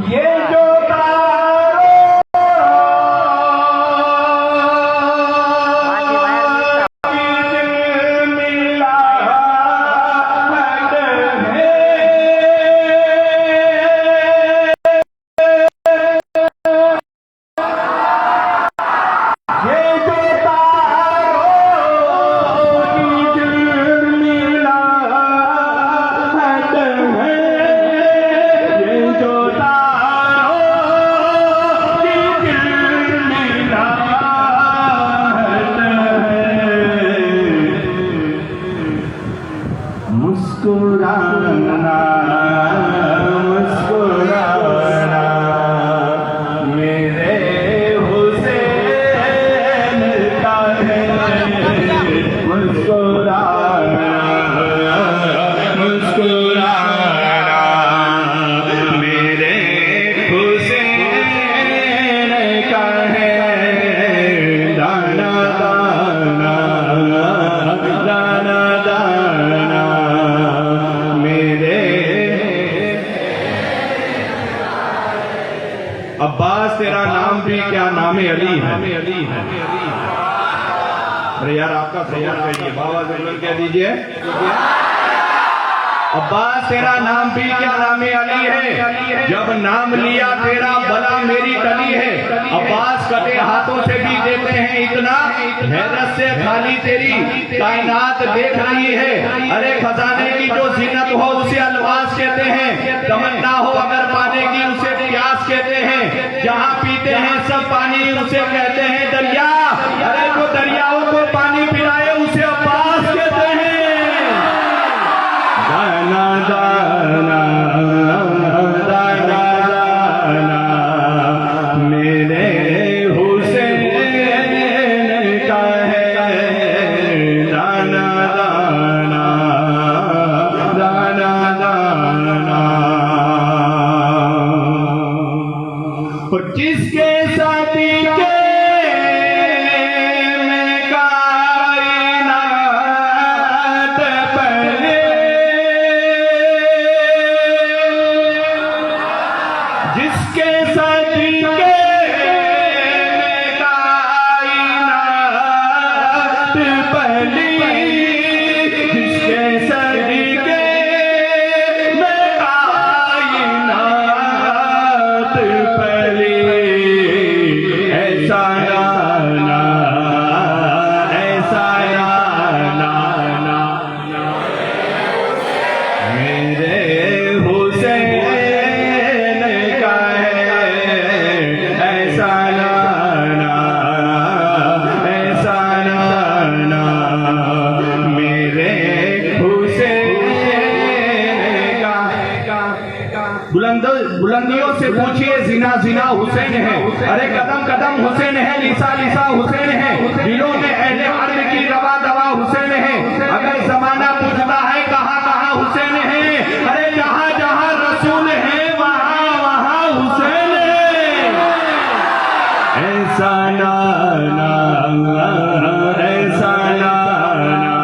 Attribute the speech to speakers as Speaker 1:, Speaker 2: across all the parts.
Speaker 1: یہ جو مسکرانا مسکرانا میرے حسین کا ہے مسکرانا مسکرانا میرے حسین کا ہے دانا دانا دانا دانا عباس تیرا نام بھی کیا نام علی ہے؟ ارے یار آپ کا سوال کہیے بابا ضرور کہہ دیجئے عباس تیرا نام بھی کیا نام علی ہے جب نام لیا تیرا بلا میری ٹلی ہے عباس کٹے ہاتھوں سے بھی دیتے ہیں اتنا حیرت سے خالی تیری کائنات دیکھ رہی ہے ارے خزانے کی جو زینت ہو اسے الواز کہتے ہیں تمنا ہو اگر پانے کی اسے پیاس کہتے ہیں جہاں پیتے ہیں سب پانی اسے کہتے ہیں دریا ارے جو دریاؤں کو پانی پلائے اسے عباس کہتے ہیں دانا دانا دانا دانا میرے حسین کا ہے دانا دانا دانا دانا اور جس کے ساتھی کے میں کائنات پہلے جس کے ساتھی کے میں کائنات پہلی جس کے ساتھی کے میں کائنات پہلی ایسا نانا ایسا نانا میرے حسین کا ہے ایسا نانا ایسا نانا میرے حسین کا بلندیوں سے پوچھئے زنا زنا حسین ہے ارے قدم قدم حسین ہے لیسا لیسا حسین ہے دلوں میں اہل عرب کی روا دوا حسین ہے اگر زمانہ پوچھتا ہے کہاں کہاں حسین ہے ارے جہاں جہاں رسول ہے وہاں وہاں حسین ہے ایسا نانا ایسا نانا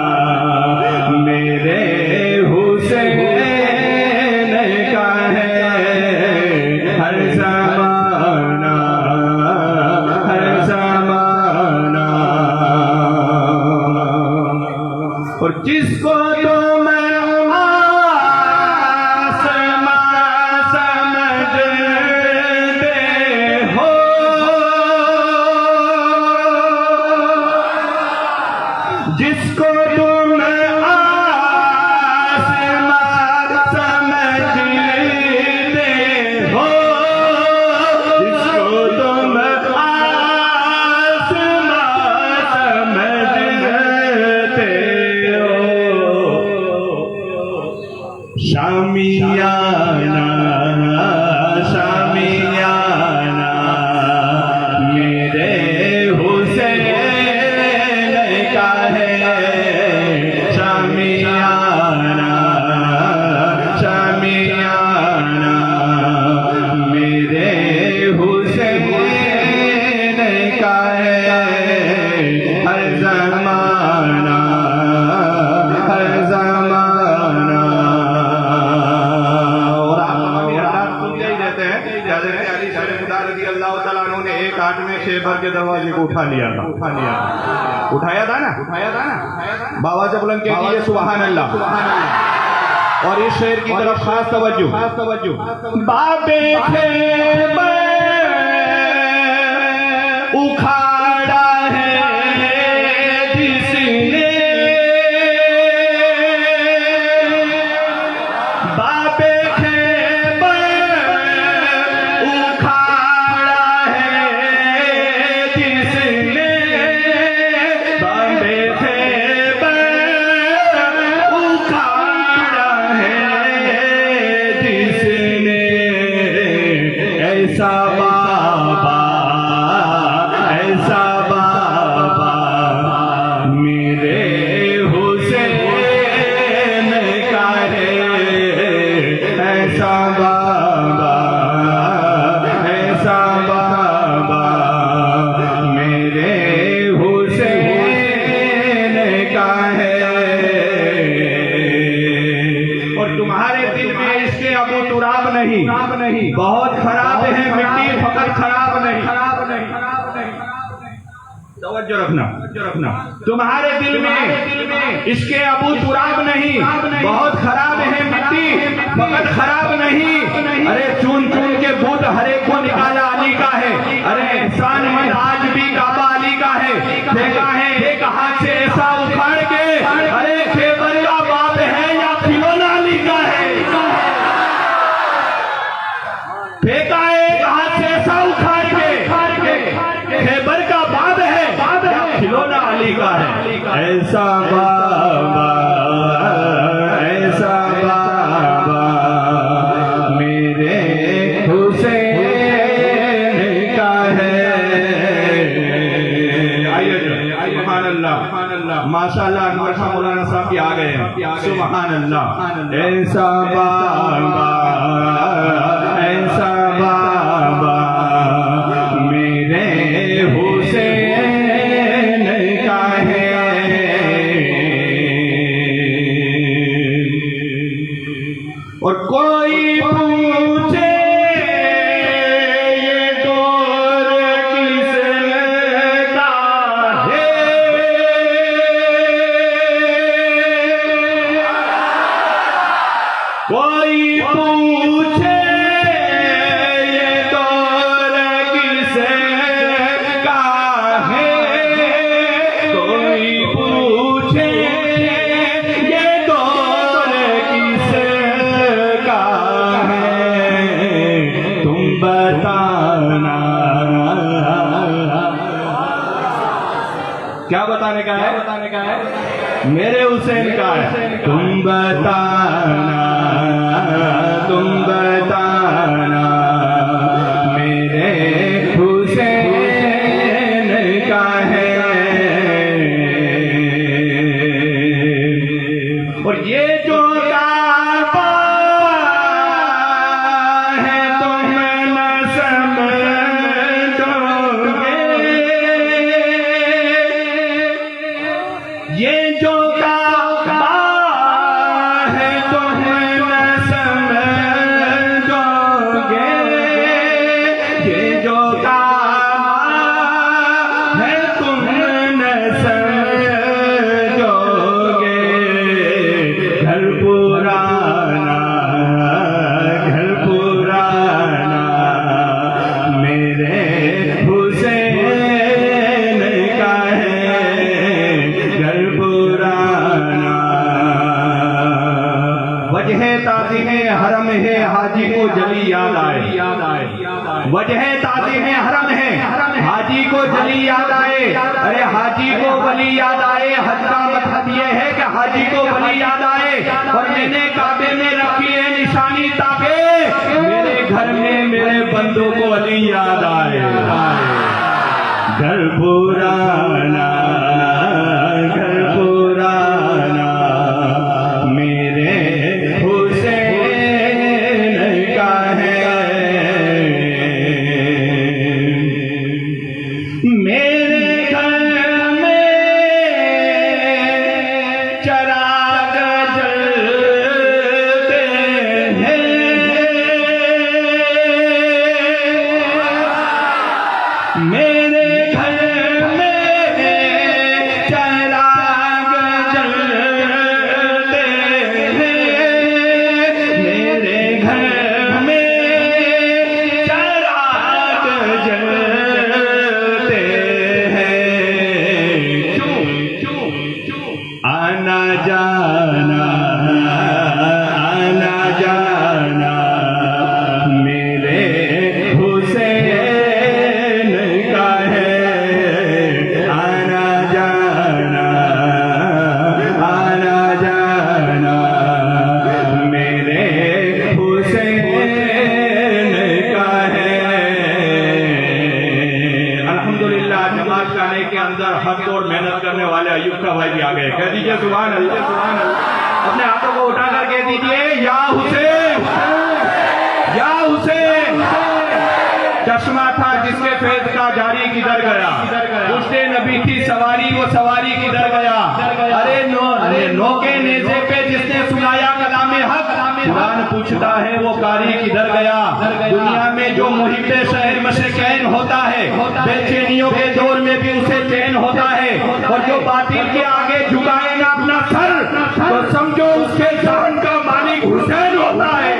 Speaker 1: میرے حسین کا ہے ہر زمانہ ہر زمانہ اور جس کو تو میں آسمان سمجھتے ہو جس کو تم آسمان سمجھتے ہو جس کو تم آسمان سمجھتے ہو شامیانہ شامیانہ میرے حسین کا ہے کہتے ہیں کہ حضرت علی شیر خدا رضی اللہ تعالیٰ عنہ نے ایک ہاتھ میں خیبر کے دروازے کو اٹھا لیا تھا، اٹھایا تھا نا، بابا سے بلند کہہ دیجیے سبحان اللہ۔ اور اس شعر کی طرف خاص توجہ، باب خیبر اکھاڑا ہے جس نے، باب خیبر اکھاڑا ہے جس نے، باب خیبر اکھاڑا ہے جس نے، ایسا بابا ایسا بابا میرے حسین کا ہے، ایسا بابا ایسا بابا میرے حسین کا ہے۔ اور تمہارے دل میں اس کے ابو تراب نہیں، بہت خراب ہے مٹی، فقط خراب نہیں۔ توجہ رکھنا، تمہارے دل میں اس کے ابو تراب نہیں، بہت خراب ہے مٹی، فقط خراب نہیں۔ ارے چون کے بت ہر ایک کو نکالا علی کا ہے، ارے احسان مند آج بھی کعبہ علی کا ہے، دیکھا ہے ایک ہاتھ سے ایسا اکھاڑ کے، ارے خیبر کا باپ ہے یا کھلونا علی کا ہے، پھینکا ایک ہاتھ سے ایسا اکھاڑ کے، خیبر کا باب ہے یا کھلونا علی کا ہے، ایسا بابا ایسا بابا میرے حسین کا ہے۔ آئیے سبحان اللہ، ماشاء اللہ انور شاہ مولانا صاحب بھی آ گئے ہیں، سبحان اللہ۔ ایسا بابا ایسا بابا میرے حسین کا ہے۔ اور کوئی پوچھے یہ دور کس کا ہے، کوئی پوچھے یہ دور کس کا ہے، کوئی پوچھے یہ دور کس کا ہے، تم بتانا۔ کیا بتانے کا ہے؟ میرے حسین کا ہے، تم بتانا تم بتانا میرے حسین کا ہے۔ اور یہ جو کعبہ ہے تم نہ سمجھو گے، یہ جو کعبہ ہے تم نہ سمجھو گے، یہ جو کعبہ ہے تم نہ سمجھو گے، گھر پرانا میرے حسین کا ہے، گھر پرانا۔ وجہ تعظیم حرم ہے حاجی کو جلی یاد آئے، وجہ تعظیم حرم ہے حاجی کو جلی یاد آئے، ارے حاجی کو ولی یاد آئے، حج کا مطلب یہ ہے کہ حاجی کو ولی یاد آئے۔ اور میں نے کعبے میں رکھی ہے نشانی تاکہ میرے گھر میں میرے بندوں کو علی یاد آئے، گھر پرانا میرے حسین کا ہے، میرے گھر میں چراغ جلتے ہیں، آ گئے. کہہ دیجئے سبحان اللہ. اپنے ہاتھوں کو اٹھا کر کہہ دیجئے یا حسین یا حسین. چشمہ تھا جس کے فیض کا جاری کدھر گیا؟ پشت نبی تھی سواری وہ سواری کدھر گیا؟ ارے نوکے نیزے پہ جس نے سنایا کلام حق قرآن پوچھتا ہے وہ قاری کدھر گیا؟ دنیا میں جو محب شہر مشرقین ہوتا ہے بے چینیوں کے دور میں بھی اسے چین ہوتا ہے، اور جو باطل کے آگے جھکائے گا اپنا سر تو سمجھو اس کے جان کا مالک حسین ہوتا ہے.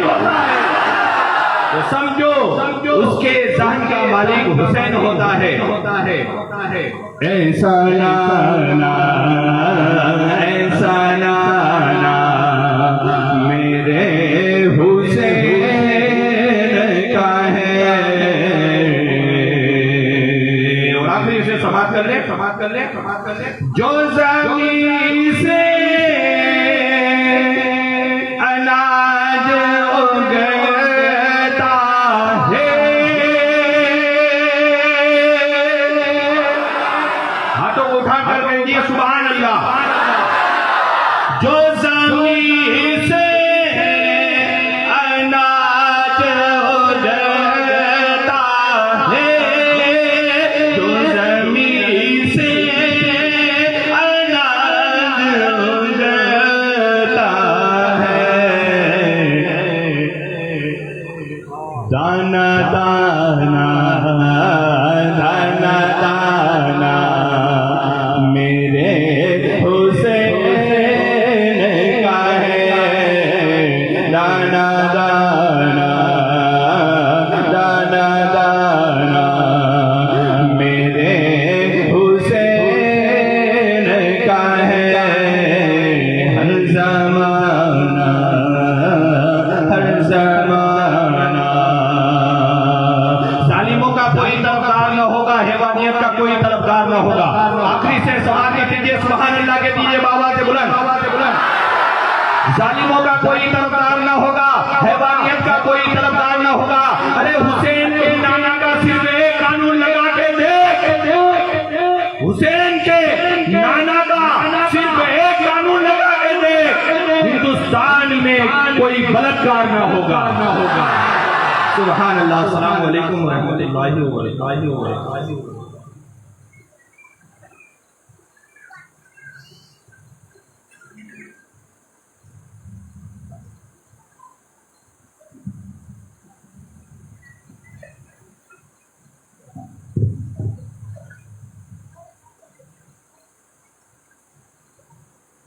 Speaker 1: تو سمجھو اس کے ذہن کا مالک حسین ہوتا ہے. ایسا نانا ایسا نانا میرے حسین کا ہے. اور آخری سے سماعت کر لیں. جو زمین سے اناج اگتا ہے، ہاتھوں کو اٹھا کر کہیے سبحان اللہ. جو زمین سے اناج اگتا ہے، جو زمین سے اناج اگتا ہے، دانا دانا دانا دانا میرے حسین کا ہے. دانا دانا دانا دانا میرے حسین کا ہے. ہر زمانہ ہر زمانہ ظالموں کا کوئی طرفدار نہ ہوگا، حیوانیت کا کوئی طرفدار نہ ہوگا. آخری سے سوال کیجیے سبحان اللہ کے دیجیے بابا سے بلند. ظالموں کا کوئی طرفدار نہ ہوگا، حیوانیت کا کوئی طرفدار نہ ہوگا. ارے حسین کے نانا کا صرف ایک قانون لگا کے دیکھ، حسین کے نانا کا صرف ایک قانون لگا کے دیکھ، ہندوستان میں کوئی بلاتکار نہ ہوگا. سبحان اللہ. السلام علیکم ورحمۃ اللہ وبرکاتہ.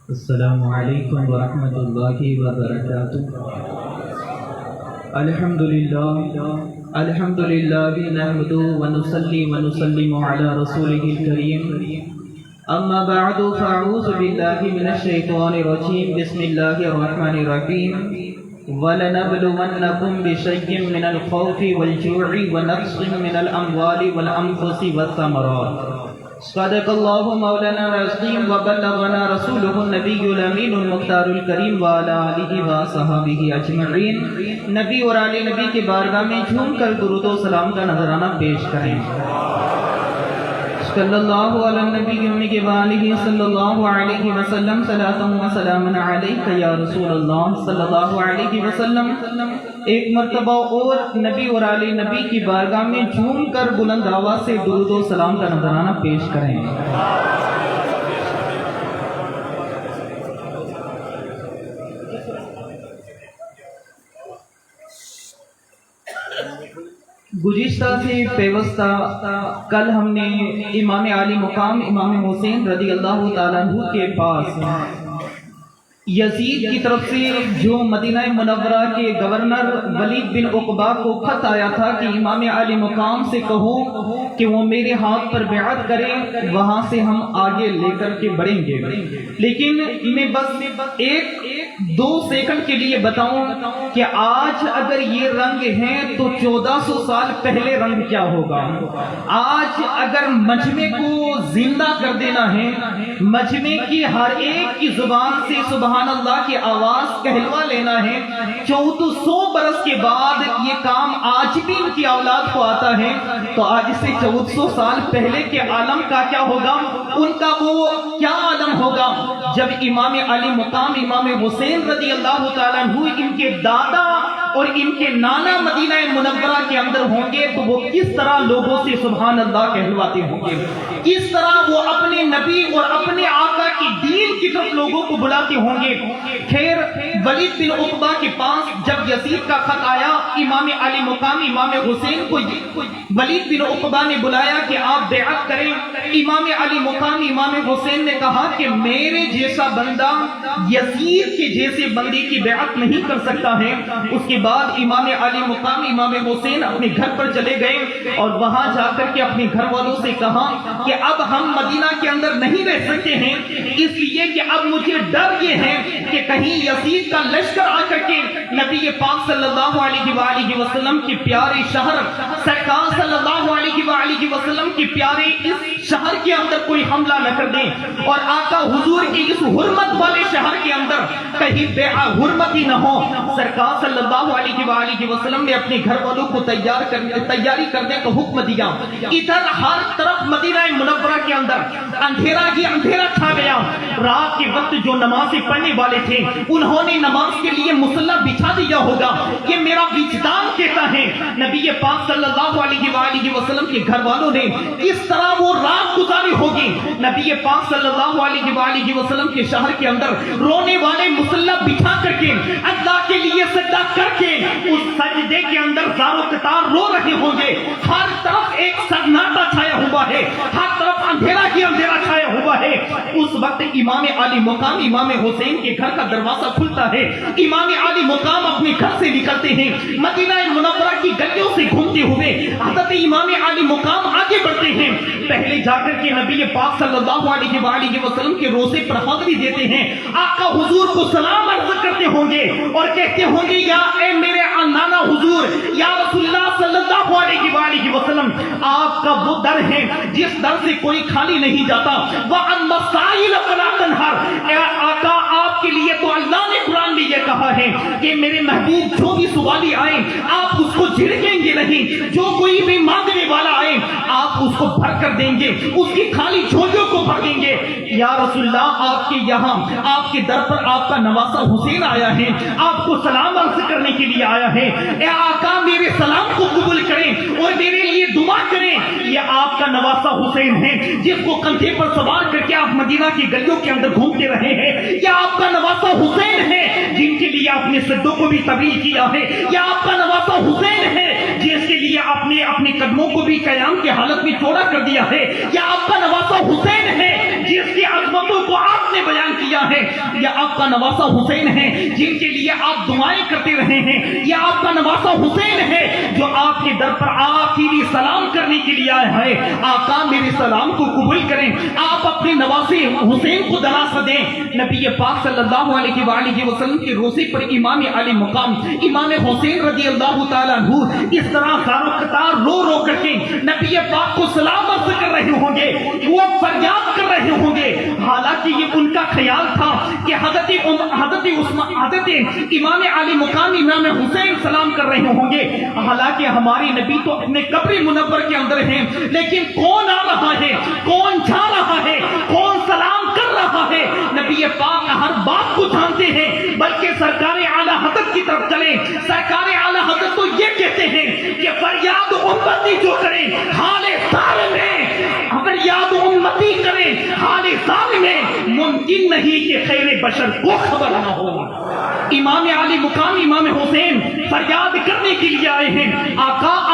Speaker 2: السلام علیکم ورحمۃ اللہ وبرکاتہ. الحمد للہ نحمدہ ونصلی ونسلم علی رسولہ الکریم. اما بعد فاعوذ باللہ من الشیطان الرجیم. بسم اللہ الرحمن الرحیم. وَلَنَبْلُوَنَّكُمْ بِشَيْءٍ مِّنَ الْخَوْفِ وَالْجُوعِ وَنَقْصٍ مِّنَ الْأَمْوَالِ وَالْأَنفُسِ وَالثَّمَرَاتِ. صدق اللہ مولانا العظیم وبلغنا رسولہ النبی الامین المختار الکریم وعلی آلہ وصحبہ اجمعین. نبی اور آل نبی کے بارگاہ میں جھوم کر درود و سلام کا نذرانہ پیش کریں. صلی اللہ علی النبی امی کے والہ صلی اللہ علیہ وسلم. صلاۃ و سلام علیک یا رسول اللہ صلی اللہ علیہ وسلم. ایک مرتبہ اور نبی اور آل نبی کی بارگاہ میں جھوم کر بلند آواز سے درود و سلام کا نذرانہ پیش کریں. گزشتہ سے پیوستہ کل ہم نے امام عالی مقام امام حسین رضی اللہ تعالیٰ عنہ کے پاس یزید کی طرف سے جو مدینہ منورہ کے گورنر ولید بن عقبہ کو خط آیا تھا کہ امام عالی مقام سے کہو کہ وہ میرے ہاتھ پر بیعت کرے، وہاں سے ہم آگے لے کر کے بڑھیں گے. لیکن میں بس ایک 2 سیکنڈ کے لیے بتاؤں کہ آج اگر یہ رنگ ہیں تو 1400 سال پہلے رنگ کیا ہوگا؟ آج اگر مجمع کو زندہ کر دینا ہے، مجمع کی ہر ایک کی زبان سے سبحان اللہ کی آواز کہلوا لینا ہے، 1400 برس کے بعد یہ کام آج بھی ان کی اولاد کو آتا ہے، تو آج سے 1400 سال پہلے کے عالم کا کیا ہوگا؟ ان کا وہ کیا عالم ہوگا جب امام علی مقام امام حسین رضی اللہ تعالیٰ عنہ ان کے دادا اور ان کے نانا مدینہ منورہ کے اندر ہوں گے تو وہ کس طرح لوگوں سے سبحان اللہ کہلواتے ہوں گے، کس طرح وہ اپنے نبی اور اپنے آقا کی دین کی طرف لوگوں کو بلاتے ہوں گے۔ خیر ولید بن عقبہ کے پاس جب یزید کا خط آیا امام علی مقام امام حسین کو ولید بن عقبہ نے بلایا کہ آپ بیعت کریں، امام علی مقام امام حسین نے کہا کہ میرے جیسا بندہ یزید کے جیسے بندے کی بیعت نہیں کر سکتا ہے۔ اس کے بعد امام علی مقام امام حسین اپنے گھر پر چلے گئے اور وہاں جا کر کے اپنے گھر والوں سے کہا کہ اب ہم مدینہ کے اندر نہیں رہ سکتے ہیں، اس لیے کہ اب مجھے ڈر یہ ہے کہ کہیں یزید کا لشکر آ کر کے نبی پاک صلی اللہ علیہ وآلہ وسلم کے پیارے شہر سرکار صلی اللہ علیہ وآلہ وسلم کے پیارے اس شہر کے اندر کوئی حملہ نہ کر دیں اور آقا حضور کی اس حرمت والے شہر کے اندر کہیں بے حرمتی نہ ہو۔ سرکار صلی اللہ علیہ وآلہ وسلم نے اپنے گھر والوں کو تیاری کرنے کا حکم دیا۔ ادھر ہر طرف مدینہ منورہ کے اندر اندھیرا ہی اندھیرا چھا گیا۔ رات کے وقت جو نمازیں پڑھنے والے تھے انہوں نے نماز کے لیے مصلی بچھا دیا ہوگا، یہ میرا وجدان کہتا ہے۔ نبی پاک صلی اللہ علیہ وآلہ وسلم کے گھر والوں نے اس طرح وہ رات گزاری ہوگی۔ نبی پاک صلی اللہ علیہ وآلہ وسلم کے شہر کے اندر رونے والے مصلی بچھا کر کے اللہ کے لیے سجدہ کر کے اس سجدے کے اندر زار و قطار رو رہے ہوں گے۔ ہر طرف ایک سناٹا چھایا ہوا ہے، ہر طرف اندھیرا ہی اندھیرا چھایا ہوا ہے۔ اس وقت امام علی مقام امام حسین کے گھر کا دروازہ کھلتا ہے، امام علی مقام اپنے گھر سے نکلتے ہیں، مدینہ منورہ کی گلیوں سے گھومتے ہوئے حضرت امام علی مقام آگے بڑھتے ہیں۔ پہلے جا کر کے نبی پاک صلی اللہ علیہ وآلہ وسلم کے روزے پر حاضری دیتے ہیں، آقا حضور کو سلام عرض کرتے ہوں گے اور کہتے ہوں گے یا اے میرے نانا حضور یا رسول اللہ صلی اللہ علیہ وآلہ وسلم، آپ کا وہ در ہے جس در سے کوئی خالی نہیں جاتا، وَأَنْ مَسَائِلَ فَلَا تَنْهَرْ، اے آقا آپ کے لیے تو اللہ نے قرآن میں یہ کہا ہے کہ میرے محبوب جو بھی سوالی آئے آپ اس کو جھڑکیں گے نہیں، جو کوئی بھی مانگنے والا آئے آپ اس کو بھر کر دیں گے، اس کی خالی جھولیوں کو بھر دیں گے۔ یا رسول اللہ آپ کے یہاں آپ کے در پر آپ کا نواسہ حسین آیا ہے، آپ کو سلام عرض کرنے کے لیے آیا ہے، اے آقا میرے سلام کو قبول کریں اور میرے لیے دعا کریں۔ یہ آپ کا نواسہ حسین ہے جس کو کندھے پر سوار کر کے آپ مدینہ کی گلیوں کے اندر گھومتے رہے ہیں، یہ آپ کا نواسہ حسین ہے جن کے لیے آپ نے سجدوں کو بھی طویل کیا ہے، یہ آپ کا نواسہ حسین ہے جس کے لیے آپ نے اپنے قدموں کو بھی قیام کی حالت میں چوڑا کر دیا ہے، یہ آپ کا نواسہ حسین ہے جس کی عظمتوں کو آپ نے بیان کیا ہے، یہ آپ کا نواسہ حسین ہے جن کے لیے آپ دعائیں کرتے رہے ہیں، یہ آپ کا نواسہ حسین ہے جو آپ کے در پر آخری سلام کرنے کے لیے آیا ہے۔ آقا میرے سلام کو قبول کریں، آپ اپنے نواسے حسین کو دلاسا دیں۔ نبی پاک صلی اللہ علیہ وآلہ وسلم کے روزے پر امام علی مقام امام حسین رضی اللہ تعالیٰ عنہ اس طرح زار و قطار رو رو کر کے نبی پاک کو سلام عرض کر رہے ہوں گے، وہ فریاد کر رہے ہوں گے، حالانکہ یہ ان کا خیال تھا کہ حضرت امام علی مقام امام حسین سلام کر رہے ہوں گے، حالانکہ ہمارے نبی تو اپنے قبر منور کے اندر ہیں، لیکن کون آ رہا ہے، کون جا رہا ہے، کون سلام کر رہا ہے؟ نبی پاک ہر بات کو جانتے ہیں، بلکہ سرکار اعلیٰ حضرت کی طرف چلیں۔ سرکار اعلیٰ حضرت تو یہ کہتے ہیں کہ فریاد امتی جو کریں حال سال میں، فریاد امتی کریں حال سال میں، ممکن نہیں کہ خیر بشر کو خبر نہ ہو۔ امام علی مقام امام حسین فریاد کرنے کے لیے آئے ہیں، آقا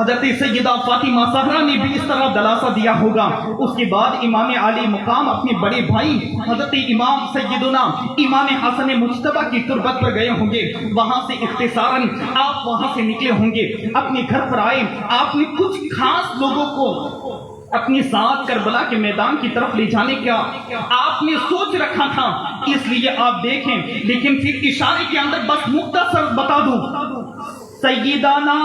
Speaker 2: حضرت سیدہ فاطمہ زہرا نے بھی اس طرح دلاسا دیا ہوگا۔ اس کے بعد امام علی مقام اپنے بڑے بھائی حضرت امام سیدنا امام حسن مجتبی کی تربت پر گئے ہوں گے، وہاں سے اختصاراً آپ وہاں سے نکلے ہوں گے، اپنے گھر پر آئے، آپ نے کچھ خاص لوگوں کو اپنے ساتھ کربلا کے میدان کی طرف لے جانے کا آپ نے سوچ رکھا تھا، اس لیے آپ دیکھیں، لیکن پھر اشارے کے اندر بس مختصر بتا دوں، سیدنا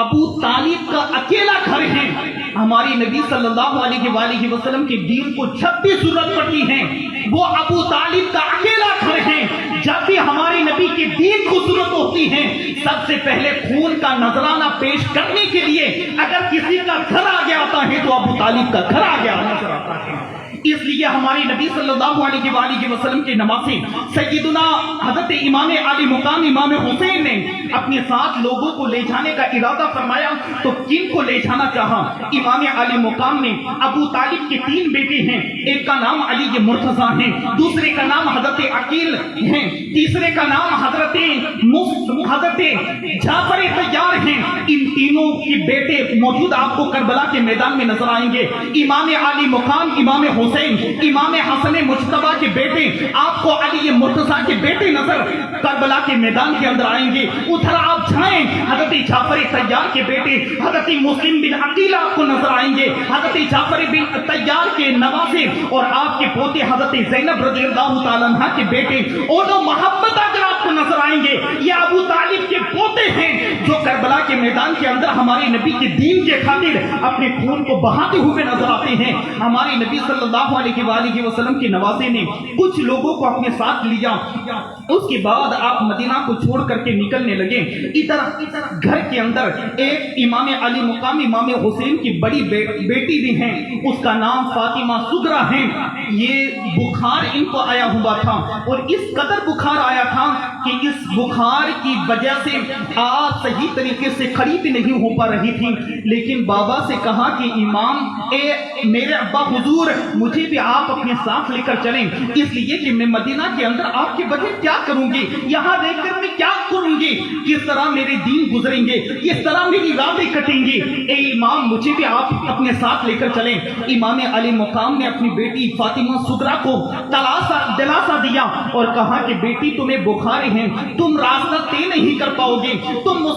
Speaker 2: ابو طالب کا اکیلا گھر ہے، ہماری نبی صلی اللہ علیہ وآلہ وسلم کے دین کو جب بھی ضرورت پڑتی ہے وہ ابو طالب کا اکیلا گھر ہے۔ جب بھی ہمارے نبی کے دین کو ضرورت ہوتی ہے سب سے پہلے خون کا نذرانہ پیش کرنے کے لیے اگر کسی کا گھر آگے آتا ہے تو ابو طالب کا گھر آگے نظر آتا ہے۔ اس لیے ہمارے نبی صلی اللہ علیہ وآلہ وسلم کے نواسے سیدنا حضرت امام علی مقام امام حسین نے اپنے ساتھ لوگوں کو لے جانے کا ارادہ فرمایا تو کن کو لے جانا چاہا؟ امام علی مقام نے ابو طالب کے 3 بیٹے ہیں، ایک کا نام علی مرتضیٰ ہے، دوسرے کا نام حضرت عقیل ہے، تیسرے کا نام حضرت جعفر طیار ہیں۔ ان تینوں کے بیٹے موجود آپ کو کربلا کے میدان میں نظر آئیں گے۔ امام علی مقام امام حسین، امام حسن مجتبی کے بیٹے آپ کو علی مرتضیٰ کے بیٹے نظر کربلا کے میدان کے اندر آئیں گے۔ ادھر آپ جائیں حضرت جعفر طیار کے بیٹے حضرت مسلم بن عقیل آپ کو نظر آئیں گے، حضرت جعفر بن طیار کے نواسے اور آپ کے پوتے حضرت زینب رضی اللہ تعالیٰ عنہ کے بیٹے اولو محمد اگر آپ کو نظر آئیں گے، یہ ابو طالب کے پوتے ہیں جو کربلا کے میدان کے اندر ہمارے نبی کے دین کے خاطر اپنے خون کو بہاتے ہوئے نظر آتے ہیں۔ ہمارے نبی صلی اللہ علیہ وآلہ وسلم کے نواسے نے کچھ لوگوں کو اپنے ساتھ لیا، اس کے بعد آپ مدینہ کو چھوڑ کر کے نکلنے لگے۔ ادھر گھر کے اندر ایک امام علی مقام امام حسین کی بڑی بیٹی بھی ہیں، اس کا نام فاطمہ صغرا ہے۔ یہ بخار ان کو آیا ہوا تھا اور اس قدر بخار آیا تھا کہ اس بخار کی وجہ سے آپ صحیح طریقے سے کھڑی بھی نہیں ہو پا رہی تھی، لیکن بابا سے کہا کہ امام میرے ابا حضور مجھے بھی آپ اپنے ساتھ لے کر چلیں، اس لیے کہ میں مدینہ کے اندر آپ کے بغیر کیا کروں گی، یہاں رہ کر میں کیا کروں گی، کس طرح میرے دین گزریں گے، کس طرح میری راتیں کٹیں گی، اے امام مجھے بھی آپ اپنے ساتھ لے کر چلیں۔ امام علی مقام نے اپنی بیٹی فاطمہ صغرا کو دلاسا دیا اور کہا کہ بیٹی تمہیں بخار ہیں، تم راستہ طے نہیں کر پاؤ گی، تم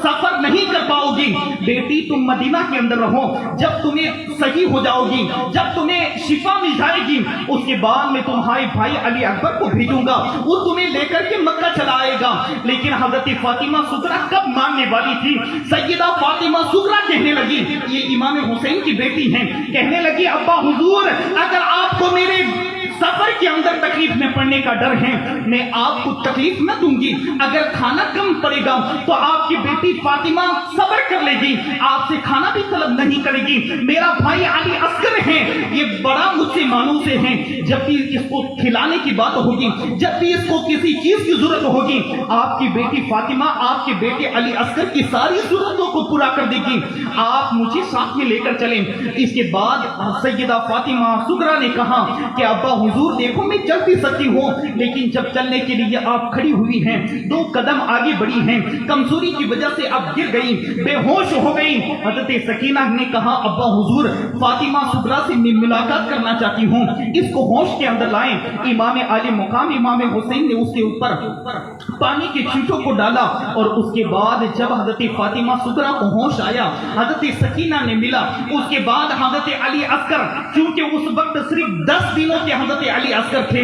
Speaker 2: سفر نہیں کر پاؤ گی، بیٹی تم مدینہ کے اندر رہو، جب تمہیں صحیح ہو جاؤ گی، جب تمہیں شفا مل جائے گی اس کے بعد میں تمہارے بھائی علی اکبر کو بھیجوں گا، وہ تمہیں لے کر کے مکہ چلا آئے گا۔ لیکن حضرت فاطمہ صغرا کب ماننے والی تھی؟ سیدہ فاطمہ صغرا کہنے لگی، یہ امام حسین کی بیٹی ہیں، کہنے لگی ابا حضور اگر آپ کو میرے سفر کے اندر تکلیف میں پڑنے کا ڈر ہے میں آپ کو تکلیف نہ دوں گی، اگر کھانا کم پڑے گا تو آپ کی بیٹی فاطمہ صبر کر لے گی، آپ سے کھانا بھی طلب نہیں کرے گی، میرا بھائی علی اصغر ہے یہ بڑا مجھ سے مانوس ہے، جب بھی اس کو کھلانے کی بات ہوگی، جب بھی اس کو کسی چیز کی ضرورت ہوگی آپ کی بیٹی فاطمہ آپ کے بیٹے علی اصغر کی ساری ضرورتوں کو پورا کر دے گی، آپ مجھے ساتھ میں لے کر چلیں۔ اس کے بعد سیدہ فاطمہ صغرا نے کہا کہ ابا حضور دیکھو میں چل بھی سکتی ہوں، لیکن جب چلنے کے لیے آپ کھڑی ہوئی ہیں 2 قدم آگے بڑھی ہیں، کمزوری کی وجہ سے آپ گر گئی، بے ہوش ہو گئی۔ حضرت سکینہ نے کہا ابا حضور فاطمہ صغرا سے ملاقات کرنا چاہتی ہوں، اس کو ہوش کے اندر لائیں۔ امام علی مقام امام حسین نے اس کے اوپر پانی کے چھینٹوں کو ڈالا اور اس کے بعد جب حضرت فاطمہ صغرا کو ہوش آیا حضرت سکینہ نے ملا، اس کے بعد حضرت علی اصغر چونکہ اس وقت صرف 10 دنوں کے حضرت علی اصغر تھے،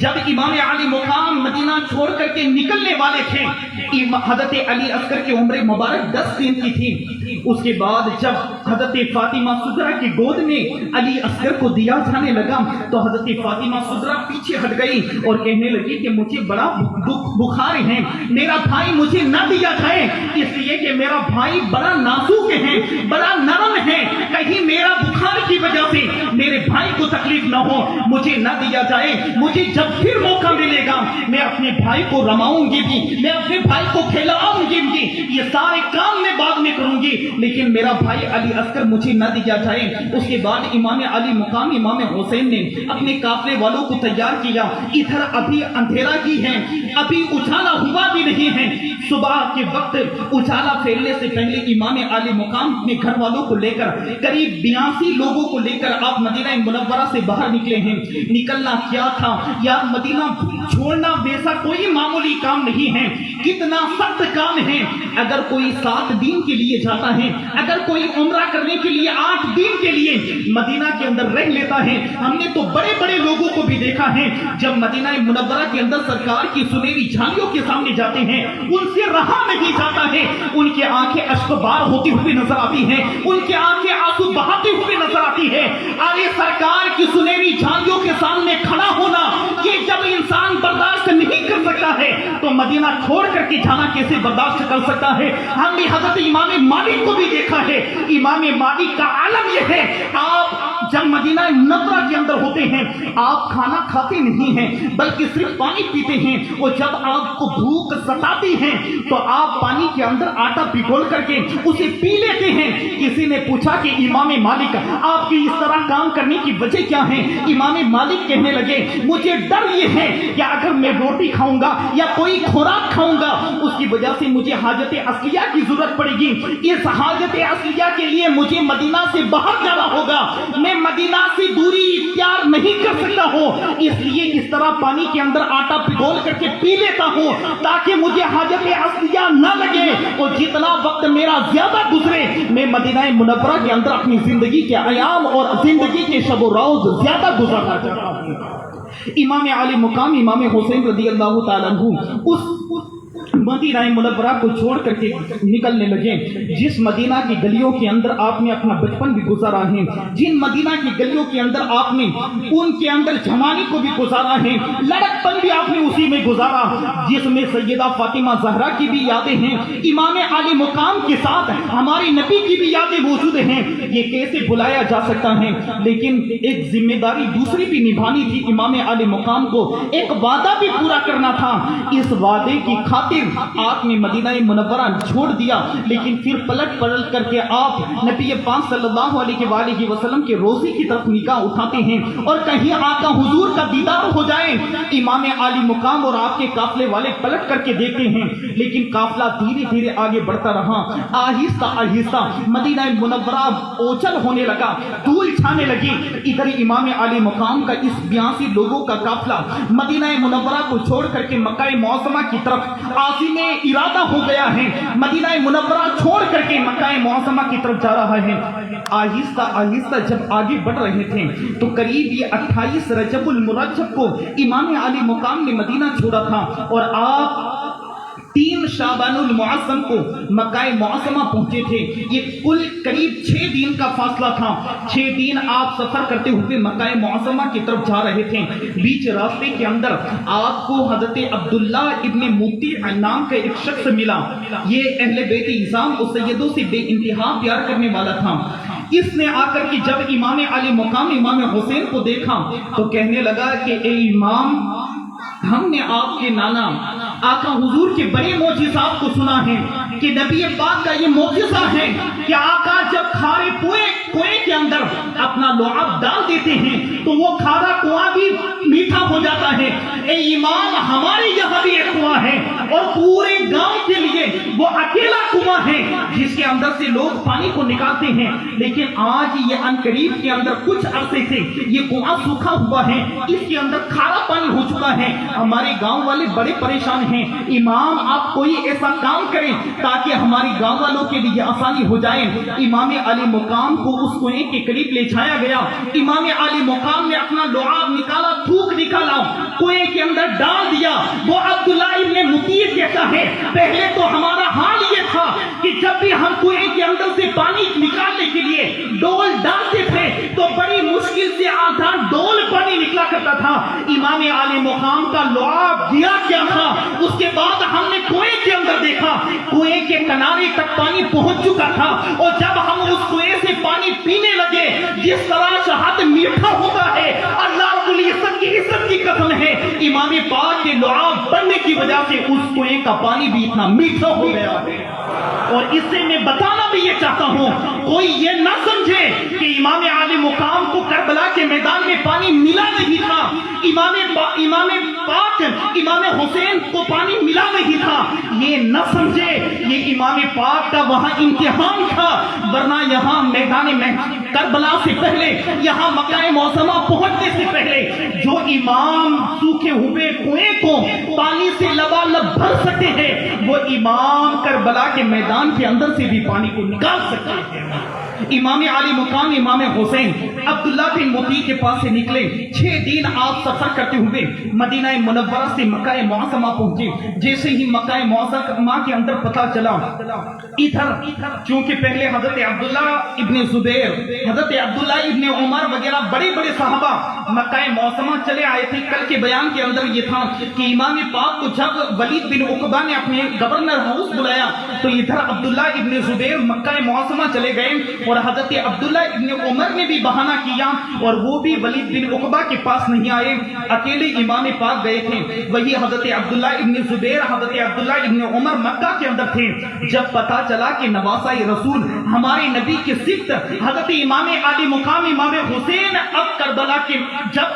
Speaker 2: جب امام علی مقام مدینہ چھوڑ کر کے نکلنے والے تھے حضرت علی اصغر کی عمر مبارک 10 دن کی تھی۔ اس کے بعد جب حضرت فاطمہ صغرا کی گود میں علی اصغر کو دیا جانے لگا تو حضرت فاطمہ صغرا پیچھے ہٹ گئی اور کہنے لگی کہ مجھے بڑا بخار ہے، میرا بھائی مجھے نہ دیا جائے، اس لیے کہ میرا بھائی بڑا نازک ہے، بڑا نرم ہے، کہیں میرا بخار کی وجہ سے میرے بھائی کو تکلیف نہ ہو، مجھے نہ دیا جائے، مجھے جب پھر موقع ملے گا میں اپنے بھائی کو رماؤں گی بھی، میں اپنے بھائی کو کھلاؤں گی بھی، یہ سارے کام میں بعد میں کروں گی، لیکن میرا بھائی علی اصغر مجھے نہ دیا جائے۔ اس کے بعد امام علی مقام امام حسین نے اپنے قافلے والوں کو تیار کیا، ادھر ابھی اندھیرا ہی ہے، ابھی اجالا ہوا بھی نہیں ہے، صبح کے وقت اجالا پھیلنے سے پہلے امام علی مقام اپنے گھر والوں کو لے کر قریب 82 لوگوں کو لے کر آپ مدینہ منورہ سے باہر نکلے ہیں۔ نکلنا کیا تھا یار، مدینہ چھوڑنا ویسا کوئی معمولی کام نہیں ہے، کتنا سخت کام ہے۔ اگر کوئی 7 دن کے لیے جاتا ہے، اگر کوئی عمرہ کرنے کے لیے 8 دن کے لیے مدینہ کے اندر رہ لیتا ہے، ہم نے تو بڑے بڑے لوگوں کو بھی دیکھا ہے جب مدینہ منورہ کے اندر سرکار کی سنہری جھالیوں کے سامنے جاتے ہیں ان سے رہا نہیں جاتا ہے، ان کی آنکھیں اشک بار ہوتی ہوئی نظر آتی ہیں، ان کی آنکھیں آنسو بہاتی ہوئی نظر آتی ہے۔ ارے سرکار کی سنہری جھالیوں کے سامنے کھڑا ہونا یہ جب انسان برداشت نہیں کر سکتا ہے تو مدینہ چھوڑ کر کے جانا کیسے برداشت کر سکتا ہے؟ ہم نے حضرت امام مالک کو بھی دیکھا ہے، امام مالک کا عالم یہ ہے، آپ جب مدینہ منورہ کے اندر ہوتے ہیں آپ کھانا کھاتے نہیں ہیں بلکہ صرف پانی پیتے ہیں، اور جب آپ کو بھوک ستاتی ہے تو آپ پانی کے اندر آٹا پگھول کر کے اسے پی لیتے ہیں۔ کسی نے پوچھا کہ امام مالک آپ کی اس طرح کام کرنے کی وجہ کیا ہے؟ امام مالک کہنے لگے مجھے ڈر یہ ہے کہ اگر میں روٹی کھاؤں گا یا کوئی خوراک کھاؤں گا اس کی وجہ سے مجھے حاجت اصلیہ کی ضرورت پڑے گی، اس حاجت اصلیہ کے لیے مجھے مدینہ سے باہر جانا ہوگا، میں مدینہ سے دوری اختیار نہیں کر سکتا ہوں، اس لیے اس طرح پانی کے اندر آٹا پگھول کر کے پی لیتا ہوں تاکہ مجھے حاجت اصلیہ نہ لگے، اور جتنا وقت میرا زیادہ گزرے میں مدینہ منورہ کے اندر اپنی زندگی کے ایام اور زندگی کے شب و روز زیادہ گزارنا چاہتا ہوں۔ امام علی مقام امام حسین رضی اللہ تعالیٰ عنہ اس مدینہ منورہ کو چھوڑ کر کے نکلنے لگے، جس مدینہ کی گلیوں کے اندر آپ نے اپنا بچپن بھی گزارا ہے، جن مدینہ کی گلیوں کے اندر آپ نے ان کے اندر جوانی کو بھی گزارا ہے، لڑکپن بھی آپ نے اسی میں گزارا، جس میں سیدہ فاطمہ زہرا کی بھی یادیں ہیں، امام علی مقام کے ساتھ ہمارے نبی کی بھی یادیں موجود ہیں، یہ کیسے بلایا جا سکتا ہے؟ لیکن ایک ذمہ داری دوسری بھی نبھانی تھی امام علی مقام کو، ایک وعدہ بھی پورا کرنا تھا، اس وعدے کی خاطر آپ نے مدینہ منورہ چھوڑ دیا، لیکن پھر پلٹ کر کے آپ نبی پاک صلی اللہ علیہ وآلہ وسلم کے روزے کی طرف نگاہ اٹھاتے ہیں اور کہیں آقا حضور کا دیدار ہو جائے۔ امام علی مقام اور آپ کے قافلے والے پلٹ کر کے دیکھتے ہیں، لیکن قافلہ دھیرے دھیرے آگے بڑھتا رہا، آہستہ آہستہ مدینہ منورہ اوچل ہونے لگا، دھول چھانے لگی۔ ادھر امام علی مقام کا اس 82 لوگوں کا قافلہ مدینہ منورہ کو چھوڑ کر کے مکہ معظمہ کی طرف عازم ارادہ ہو گیا ہے، مدینہ منورہ چھوڑ کر کے مکہ معظمہ کی طرف جا رہا ہے۔ آہستہ آہستہ جب آگے بڑھ رہے تھے تو قریب یہ 28 رجب المرجب کو امام علی مقام نے مدینہ چھوڑا تھا، اور آپ 3 شعبان المعظم کو مکہ معظمہ پہنچے تھے۔ یہ کل قریب 6 دن کا فاصلہ تھا، 6 دن آپ سفر کرتے ہوئے مکہ معظمہ کی طرف جا رہے تھے۔ بیچ راستے کے اندر آپ کو حضرت عبداللہ ابن موتی نام کا ایک شخص ملا، یہ اہل بیت اعظام اور سیدوں سے بے انتہا پیار کرنے والا تھا۔ اس نے آ کر کے جب امام علی مقام امام حسین کو دیکھا تو کہنے لگا کہ اے امام، ہم نے آپ کے نانا آقا حضور کے بڑے معجزات کو سنا ہے کہ نبی پاک کا یہ معجزہ ہے کہ آقا جب کھارے کنویں کے اندر اپنا لعاب ڈال دیتے ہیں تو وہ کھارا کنواں بھی میٹھا ہو جاتا ہے۔ اے امام، ہمارے یہاں بھی ایک کنواں ہے اور پورے گاؤں کے لیے وہ اکیلا کنواں ہے جس کے اندر سے لوگ پانی کو نکالتے ہیں، لیکن آج یہ عنقریب کے اندر کچھ عرصے سے یہ کنواں سوکھا ہوا ہے، اس کے اندر کھارا پانی ہو چکا ہے، ہمارے گاؤں والے بڑے پریشان ہیں۔ امام، آپ کوئی ایسا کام کریں تاکہ ہماری گاؤں والوں کے لیے آسانی ہو جائے۔ امام علی مقام کو اس کنویں کے قریب لے جایا گیا، امام علی مقام نے اپنا لعاب نکالا، تھوک نکالا، کنویں کے اندر ڈال دیا۔ وہ عبداللہ ابن مطیع کہتا ہے پہلے تو ہمارا حال یہ تھا کہ جب بھی ہم کنویں کے اندر سے پانی نکالنے کے لیے ڈول ڈالتے تھے تو بڑی مشکل سے آدھا ڈول پانی نکلا کرتا تھا۔ امام علی مقام کا لعاب دیا کیا تھا؟ اس کے بعد ہم نے کنویں کے اندر دیکھا، کنویں کے کنارے تک پانی پہنچ چکا تھا، اور جب ہم اس کنویں سے پانی پینے لگے، جس طرح شہد میٹھا ہوتا ہے امام پاک کے لعاب بننے کی وجہ سے اس کنویں کا پانی بھی اتنا میٹھا ہو گیا ہے۔ اور اس سے میں بتانا بھی یہ چاہتا ہوں، کوئی یہ نہ سمجھے کہ امام عالی مقام کو کربلا کے میدان میں پانی ملا نہیں تھا، امام پاک امام حسین کو پانی ملا نہیں تھا، یہ نہ سمجھے یہ امام پاک کا وہاں امتحان تھا، ورنہ یہاں میدان کربلا سے پہلے، یہاں مکہ معظمہ پہنچنے سے پہلے جو امام سوکھے ہوئے کنویں کو پانی سے لبالب بھر سکتے ہیں، وہ امام کربلا کے میدان کے اندر سے بھی پانی کو نکال سکتے ہیں۔ امام عالی مقام امام حسین عبداللہ بن مطیع کے پاس سے نکلے، 6 دن آپ سفر کرتے ہوئے مدینہ منورہ سے مکہ معظمہ پہنچے۔ جیسے ہی مکہ معظمہ کے اندر پتہ چلا، ادھر چونکہ پہلے حضرت عبداللہ ابن زبیر، حضرت عبداللہ ابن عمر وغیرہ بڑے بڑے صحابہ مکہ معظمہ چلے آئے تھے۔ کل کے بیان کے اندر یہ تھا کہ امام پاک کو جب ولید بن عقبہ نے اپنے گورنر ہاؤس بلایا تو ادھر عبداللہ ابن زبیر مکہ معظمہ چلے گئے، اور حضرت عبداللہ ابن عمر نے بھی بہانہ کیا اور وہ بھی ولید بن عقبہ کے پاس نہیں آئے، اکیلے امام پاک گئے تھے۔ وہی حضرت عبداللہ ابن زبیر، حضرت عبداللہ ابن عمر مکہ کے اندر تھے۔ جب پتا چلا کہ نواسہ رسول ہمارے نبی کی صفت حضرت امام عالی مقام امام حسین اب کربلا کے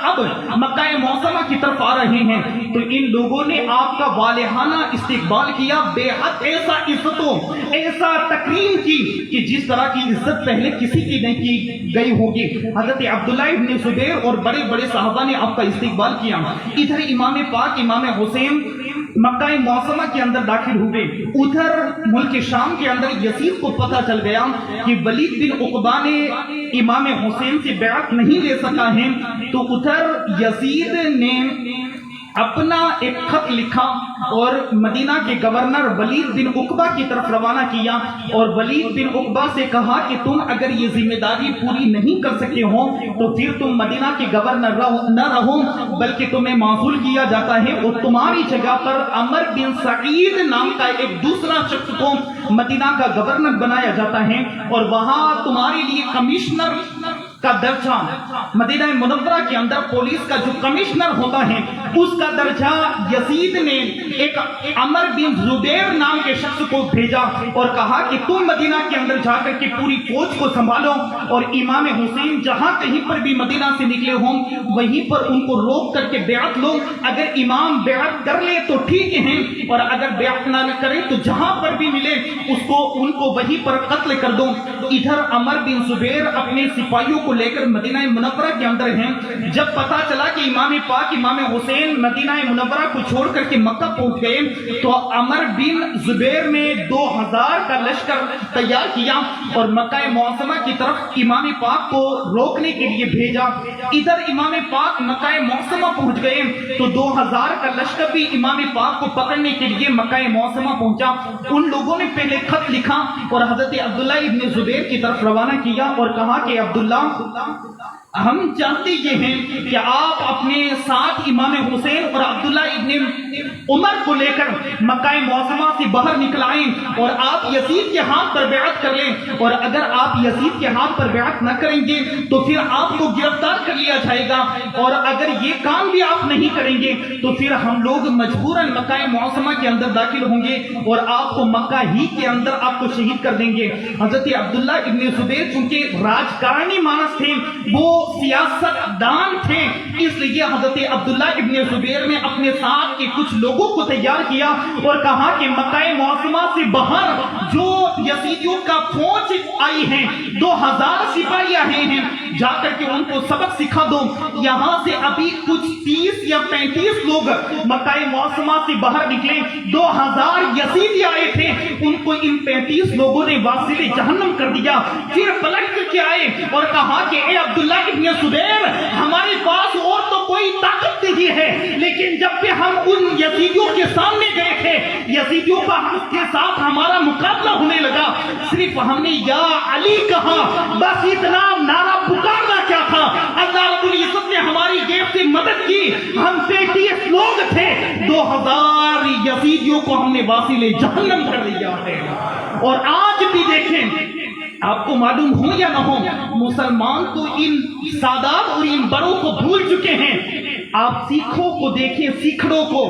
Speaker 2: اب مکہ معظمہ کی طرف آ رہے ہیں، تو ان لوگوں نے آپ کا والہانہ استقبال کیا، بے حد ایسا عزتوں ایسا تکریم کی کہ جس طرح کی عزت پہلے کسی کی نہیں کی گئی ہوگی۔ حضرت عبداللہ ابن زبیر اور بڑے بڑے صحابہ نے آپ کا استقبال کیا۔ ادھر امام پاک امام حسین مکہ معظمہ کے اندر داخل ہوئے۔ ادھر ملک شام کے اندر یزید کو پتہ چل گیا کہ ولید بن عقبہ نے امام حسین سے بیعت نہیں لے سکا ہے، تو ادھر یزید نے اپنا ایک خط لکھا اور مدینہ کے گورنر ولید بن عقبہ کی طرف روانہ کیا، اور ولید بن عقبہ سے کہا کہ تم اگر یہ ذمہ داری پوری نہیں کر سکے ہو تو پھر تم مدینہ کے گورنر نہ رہو، بلکہ تمہیں معزول کیا جاتا ہے، اور تمہاری جگہ پر عمر بن سعید نام کا ایک دوسرا شخص کو مدینہ کا گورنر بنایا جاتا ہے، اور وہاں تمہارے لیے کمشنر کا درجہ، مدینہ منورہ کے اندر پولیس کا جو کمشنر ہوتا ہے اس کا درجہ یزید نے ایک عمر بن زبیر نام کے شخص کو بھیجا اور کہا کہ تم مدینہ کے اندر جا کر کے پوری فوج کو سنبھالو، اور امام حسین جہاں کہیں پر بھی مدینہ سے نکلے ہوں وہیں پر ان کو روک کر کے بیعت لو، اگر امام بیعت کر لے تو ٹھیک ہے، اور اگر بیعت نہ کرے تو جہاں پر بھی ملے ان کو وہیں پر قتل کر دو۔ ادھر عمر بن زبیر اپنے سپاہیوں کو لے کر مدینہ منورہ کے اندر ہیں۔ جب پتا چلا کہ امام پاک امام حسین مدینہ منورہ کو چھوڑ کر کے مکہ پہنچ گئے تو عمر بن زبیر نے 2000 کا لشکر تیار کیا اور مکہ معظمہ کی طرف امام پاک کو روکنے کے لیے بھیجا۔ ادھر امام پاک مکہ معظمہ پہنچ گئے تو 2000 کا لشکر بھی امام پاک کو پکڑنے کے لیے مکہ معظمہ پہنچا۔ ان لوگوں نے پہلے خط لکھا اور حضرت عبداللہ ابن زبیر کی طرف روانہ کیا اور کہا کہ عبداللہ، ہم چاہتے یہ ہیں کہ آپ اپنے ساتھ امام حسین اور عبداللہ ابن عمر کو لے کر مکہ معظمہ سے باہر نکل آئیں اور آپ یزید کے ہاتھ پر بیعت کر لیں، اور اگر آپ یزید کے ہاتھ پر بیعت نہ کریں گے تو پھر آپ کو گرفتار کر لیا جائے گا، اور اگر یہ کام بھی آپ نہیں کریں گے تو پھر ہم لوگ مجبوراً مکہ معظمہ کے اندر داخل ہوں گے اور آپ کو مکہ ہی کے اندر آپ کو شہید کر دیں گے۔ حضرت عبداللہ ابن زبیر چونکہ راجکارنی مانس تھے، وہ سیاست دان تھے، اس لیے حضرت عبداللہ ابن زبیر نے اپنے ساتھ کے کچھ لوگوں کو تیار کیا اور کہا کہ مکہ معظمہ سے باہر جو یزیدیوں کا فوج آئی ہے 2000 سپاہی آئے ہیں، جا کر کے ان کو سبق سکھا دو۔ یہاں سے ابھی کچھ 30 یا 35 لوگ مکہ معظمہ سے باہر نکلے، 2000 یزیدی آئے تھے، ان کو ان 35 لوگوں نے واصل جہنم کر دیا۔ پھر پلٹ کر کے آئے اور کہا کہ اے عبداللہ ابن زبیر، ہمارے پاس اور تو کوئی طاقت نہیں ہے، لیکن جب بھی ہم ان یزیدیوں کے سامنے گئے تھے، یزیدیوں کا کے ساتھ ہمارا مقابلہ ہونے لگا، صرف ہم نے یا علی کہا، بس اتنا نعرہ پکارنا کیا تھا، اللہ رب العزت نے ہماری جیب سے مدد کی، ہم 35 لوگ تھے، 2000 یزیدیوں کو ہم نے واصل جہنم کر دیا ہے۔ اور آج بھی دیکھیں آپ کو معلوم ہو یا نہ ہو، مسلمان تو ان سادات اور ان بڑوں کو بھول چکے ہیں۔ آپ سکھوں کو دیکھیں، سکھڑوں کو،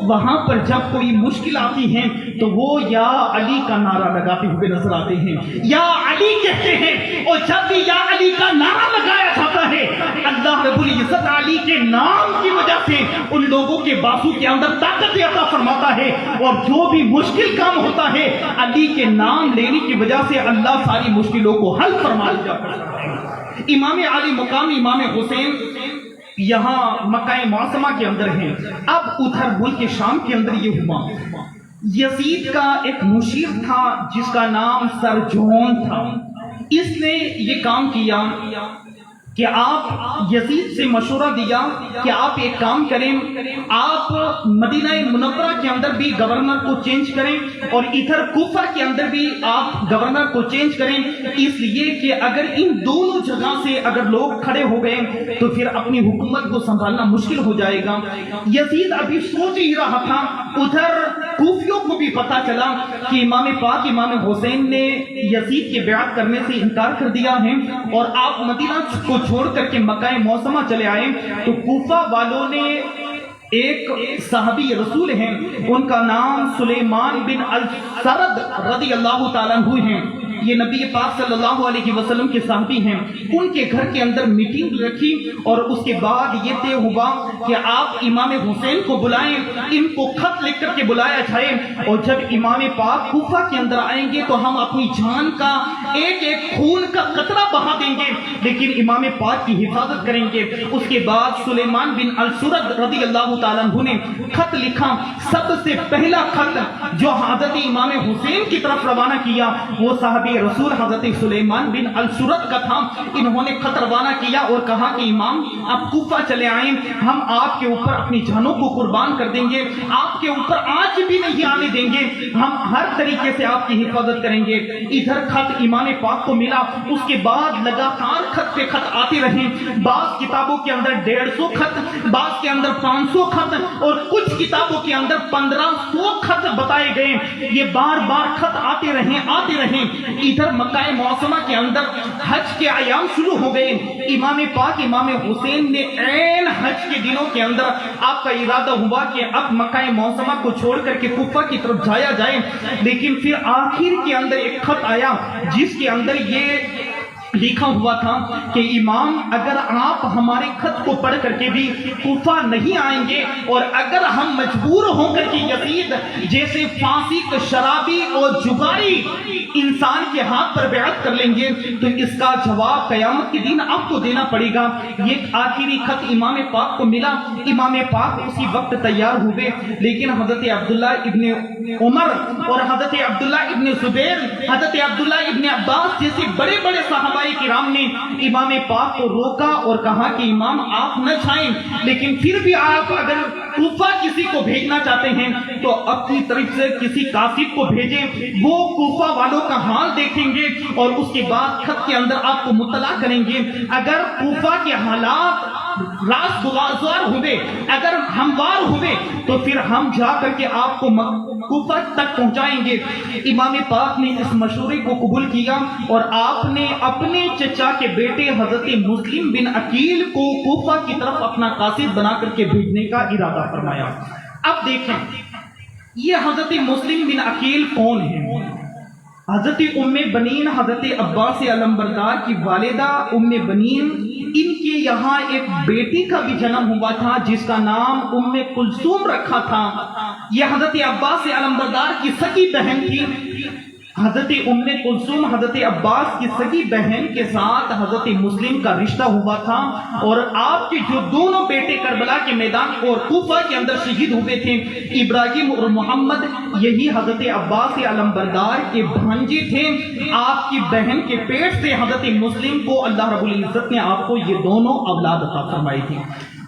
Speaker 2: وہاں پر جب کوئی مشکل آتی ہے تو وہ یا علی کا نعرہ لگاتے ہوئے نظر آتے ہیں، یا علی کہتے ہیں، اور جب بھی یا علی کا نعرہ لگایا جاتا ہے اللہ رب العزت علی کے نام کی وجہ سے ان لوگوں کے بازو کے اندر طاقت عطا فرماتا ہے، اور جو بھی مشکل کام ہوتا ہے علی کے نام لینے کی وجہ سے اللہ ساری مشکلوں کو حل فرما دیا کرتا ہے۔ امام علی مقام امام حسین یہاں مکہ معظمہ کے اندر ہیں۔ اب ادھر ملک شام کے اندر یہ ہوا، یزید کا ایک مشیر تھا جس کا نام سر جون تھا، اس نے یہ کام کیا کہ آپ یزید سے مشورہ دیا کہ آپ ایک کام کریں، آپ مدینہ منورہ کے اندر بھی گورنر کو چینج کریں اور ادھر کوفہ کے اندر بھی آپ گورنر کو چینج کریں، اس لیے کہ اگر ان دونوں جگہ سے اگر لوگ کھڑے ہو گئے تو پھر اپنی حکومت کو سنبھالنا مشکل ہو جائے گا۔ یزید ابھی سوچ ہی رہا تھا، ادھر کوفیوں کو بھی پتا چلا کہ امام پاک امام حسین نے یزید کے بیعت کرنے سے انکار کر دیا ہے اور آپ مدینہ کو چھوڑ کر کے مکہ معظمہ چلے آئے، تو کوفہ والوں نے ایک صحابی رسول ہیں، ان کا نام سلیمان بن السرد رضی اللہ تعالیٰ عنہ ہیں، یہ نبی پاک صلی اللہ علیہ وسلم کے صحابی ہیں، ان کے گھر کے اندر میٹنگ رکھی اور اس کے بعد یہ طے ہوا کہ آپ امام حسین کو بلائیں، ان کو خط لکھ کر کے بلایا جائے، اور جب امام پاک کوفہ کے اندر آئیں گے تو ہم اپنی جان کا ایک ایک خون کا قطرہ بہا دیں گے لیکن امام پاک کی حفاظت کریں گے۔ اس کے بعد سلیمان بن السرد رضی اللہ تعالیٰ عنہ نے خط لکھا، سب سے پہلا خط جو حضرت امام حسین کی طرف روانہ کیا وہ صحابی رسول حضرت سلیمان بن السرد کا تھا۔ انہوں نے خط روانہ کیا اور کہا کہ امام آپ کوفہ چلے آئیں، ہم آپ کے اوپر اپنی جانوں کو قربان کر دیں گے، آپ کے اوپر آج بھی نہیں آنے دیں گے، ہم ہر طریقے سے آپ کی حفاظت کریں گے۔ ادھر خط امام پاک کو ملا، اس کے بعد لگاتار خط پہ خط آتے رہے، بعض کتابوں کے اندر 150 خط، بعض کے اندر 500 خط اور کچھ کتابوں کے اندر 1500 خط بتائے گئے، یہ بار بار خط آتے رہے۔ ادھر مکہ معظمہ کے اندر حج کے ایام شروع ہو گئے، امام پاک امام حسین نے عین حج کے دنوں کے اندر آپ کا ارادہ ہوا کہ اب مکہ معظمہ کو چھوڑ کر کے کوفہ کی طرف جایا جائے، لیکن پھر آخر کے اندر ایک خط آیا جس کے اندر یہ لکھا ہوا تھا کہ امام اگر آپ ہمارے خط کو پڑھ کر کے بھی کوفہ نہیں آئیں گے اور اگر ہم مجبور ہو کر کے یزید جیسے فاسق شرابی اور جگاری انسان کے ہاتھ پر بیعت کر لیں گے تو اس کا جواب قیامت کے دن آپ کو دینا پڑے گا۔ یہ آخری خط امام پاک کو ملا، امام پاک اسی وقت تیار ہوئے، لیکن حضرت عبداللہ ابن عمر اور حضرت عبداللہ ابن زبیر، حضرت عبداللہ ابن عباس جیسے بڑے بڑے صحابہ کرام نے امام پاک کو روکا اور کہا کہ امام آپ نہ جائیں، لیکن پھر بھی آپ اگر کوفہ کسی کو بھیجنا چاہتے ہیں تو اپنی طرف سے کسی کاتب کو بھیجیں، وہ کوفہ والوں کا حال دیکھیں گے اور اس کے بعد خط کے اندر آپ کو مطلع کریں گے۔ اگر کوفہ کے حالات راست گزار ہوئے، اگر ہموار ہوئے تو پھر ہم جا کر کے آپ کو کوفہ تک پہنچائیں گے۔ امام پاک نے اس مشورے کو قبول کیا اور آپ نے اپنے چچا کے بیٹے حضرت مسلم بن عقیل کو کوفہ کی طرف اپنا قاصد بنا کر کے بھیجنے کا ارادہ فرمایا۔ اب دیکھیں یہ حضرت مسلم بن عقیل کون ہے؟ حضرت ام بنین حضرت عباس علمبردار کی والدہ ام بنین، ان کے یہاں ایک بیٹی کا بھی جنم ہوا تھا جس کا نام ام کلثوم رکھا تھا۔ یہ حضرت عباس علمبردار کی سگی بہن تھی۔ حضرت ام کلثوم حضرت عباس کی سگی بہن کے ساتھ حضرت مسلم کا رشتہ ہوا تھا، اور آپ کے جو دونوں بیٹے کربلا کے میدان اور کوفہ کے اندر شہید ہوئے تھے، ابراہیم اور محمد، یہی حضرت عباس علمبردار کے بھانجے تھے۔ آپ کی بہن کے پیٹ سے حضرت مسلم کو اللہ رب العزت نے آپ کو یہ دونوں اولاد عطا فرمائی تھی۔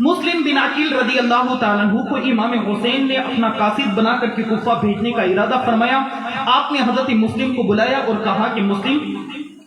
Speaker 2: مسلم بن عقیل رضی اللہ تعالیٰ عنہ کو امام حسین نے اپنا قاصد بنا کر کے کوفہ بھیجنے کا ارادہ فرمایا۔ آپ نے حضرت مسلم کو بلایا اور کہا کہ مسلم،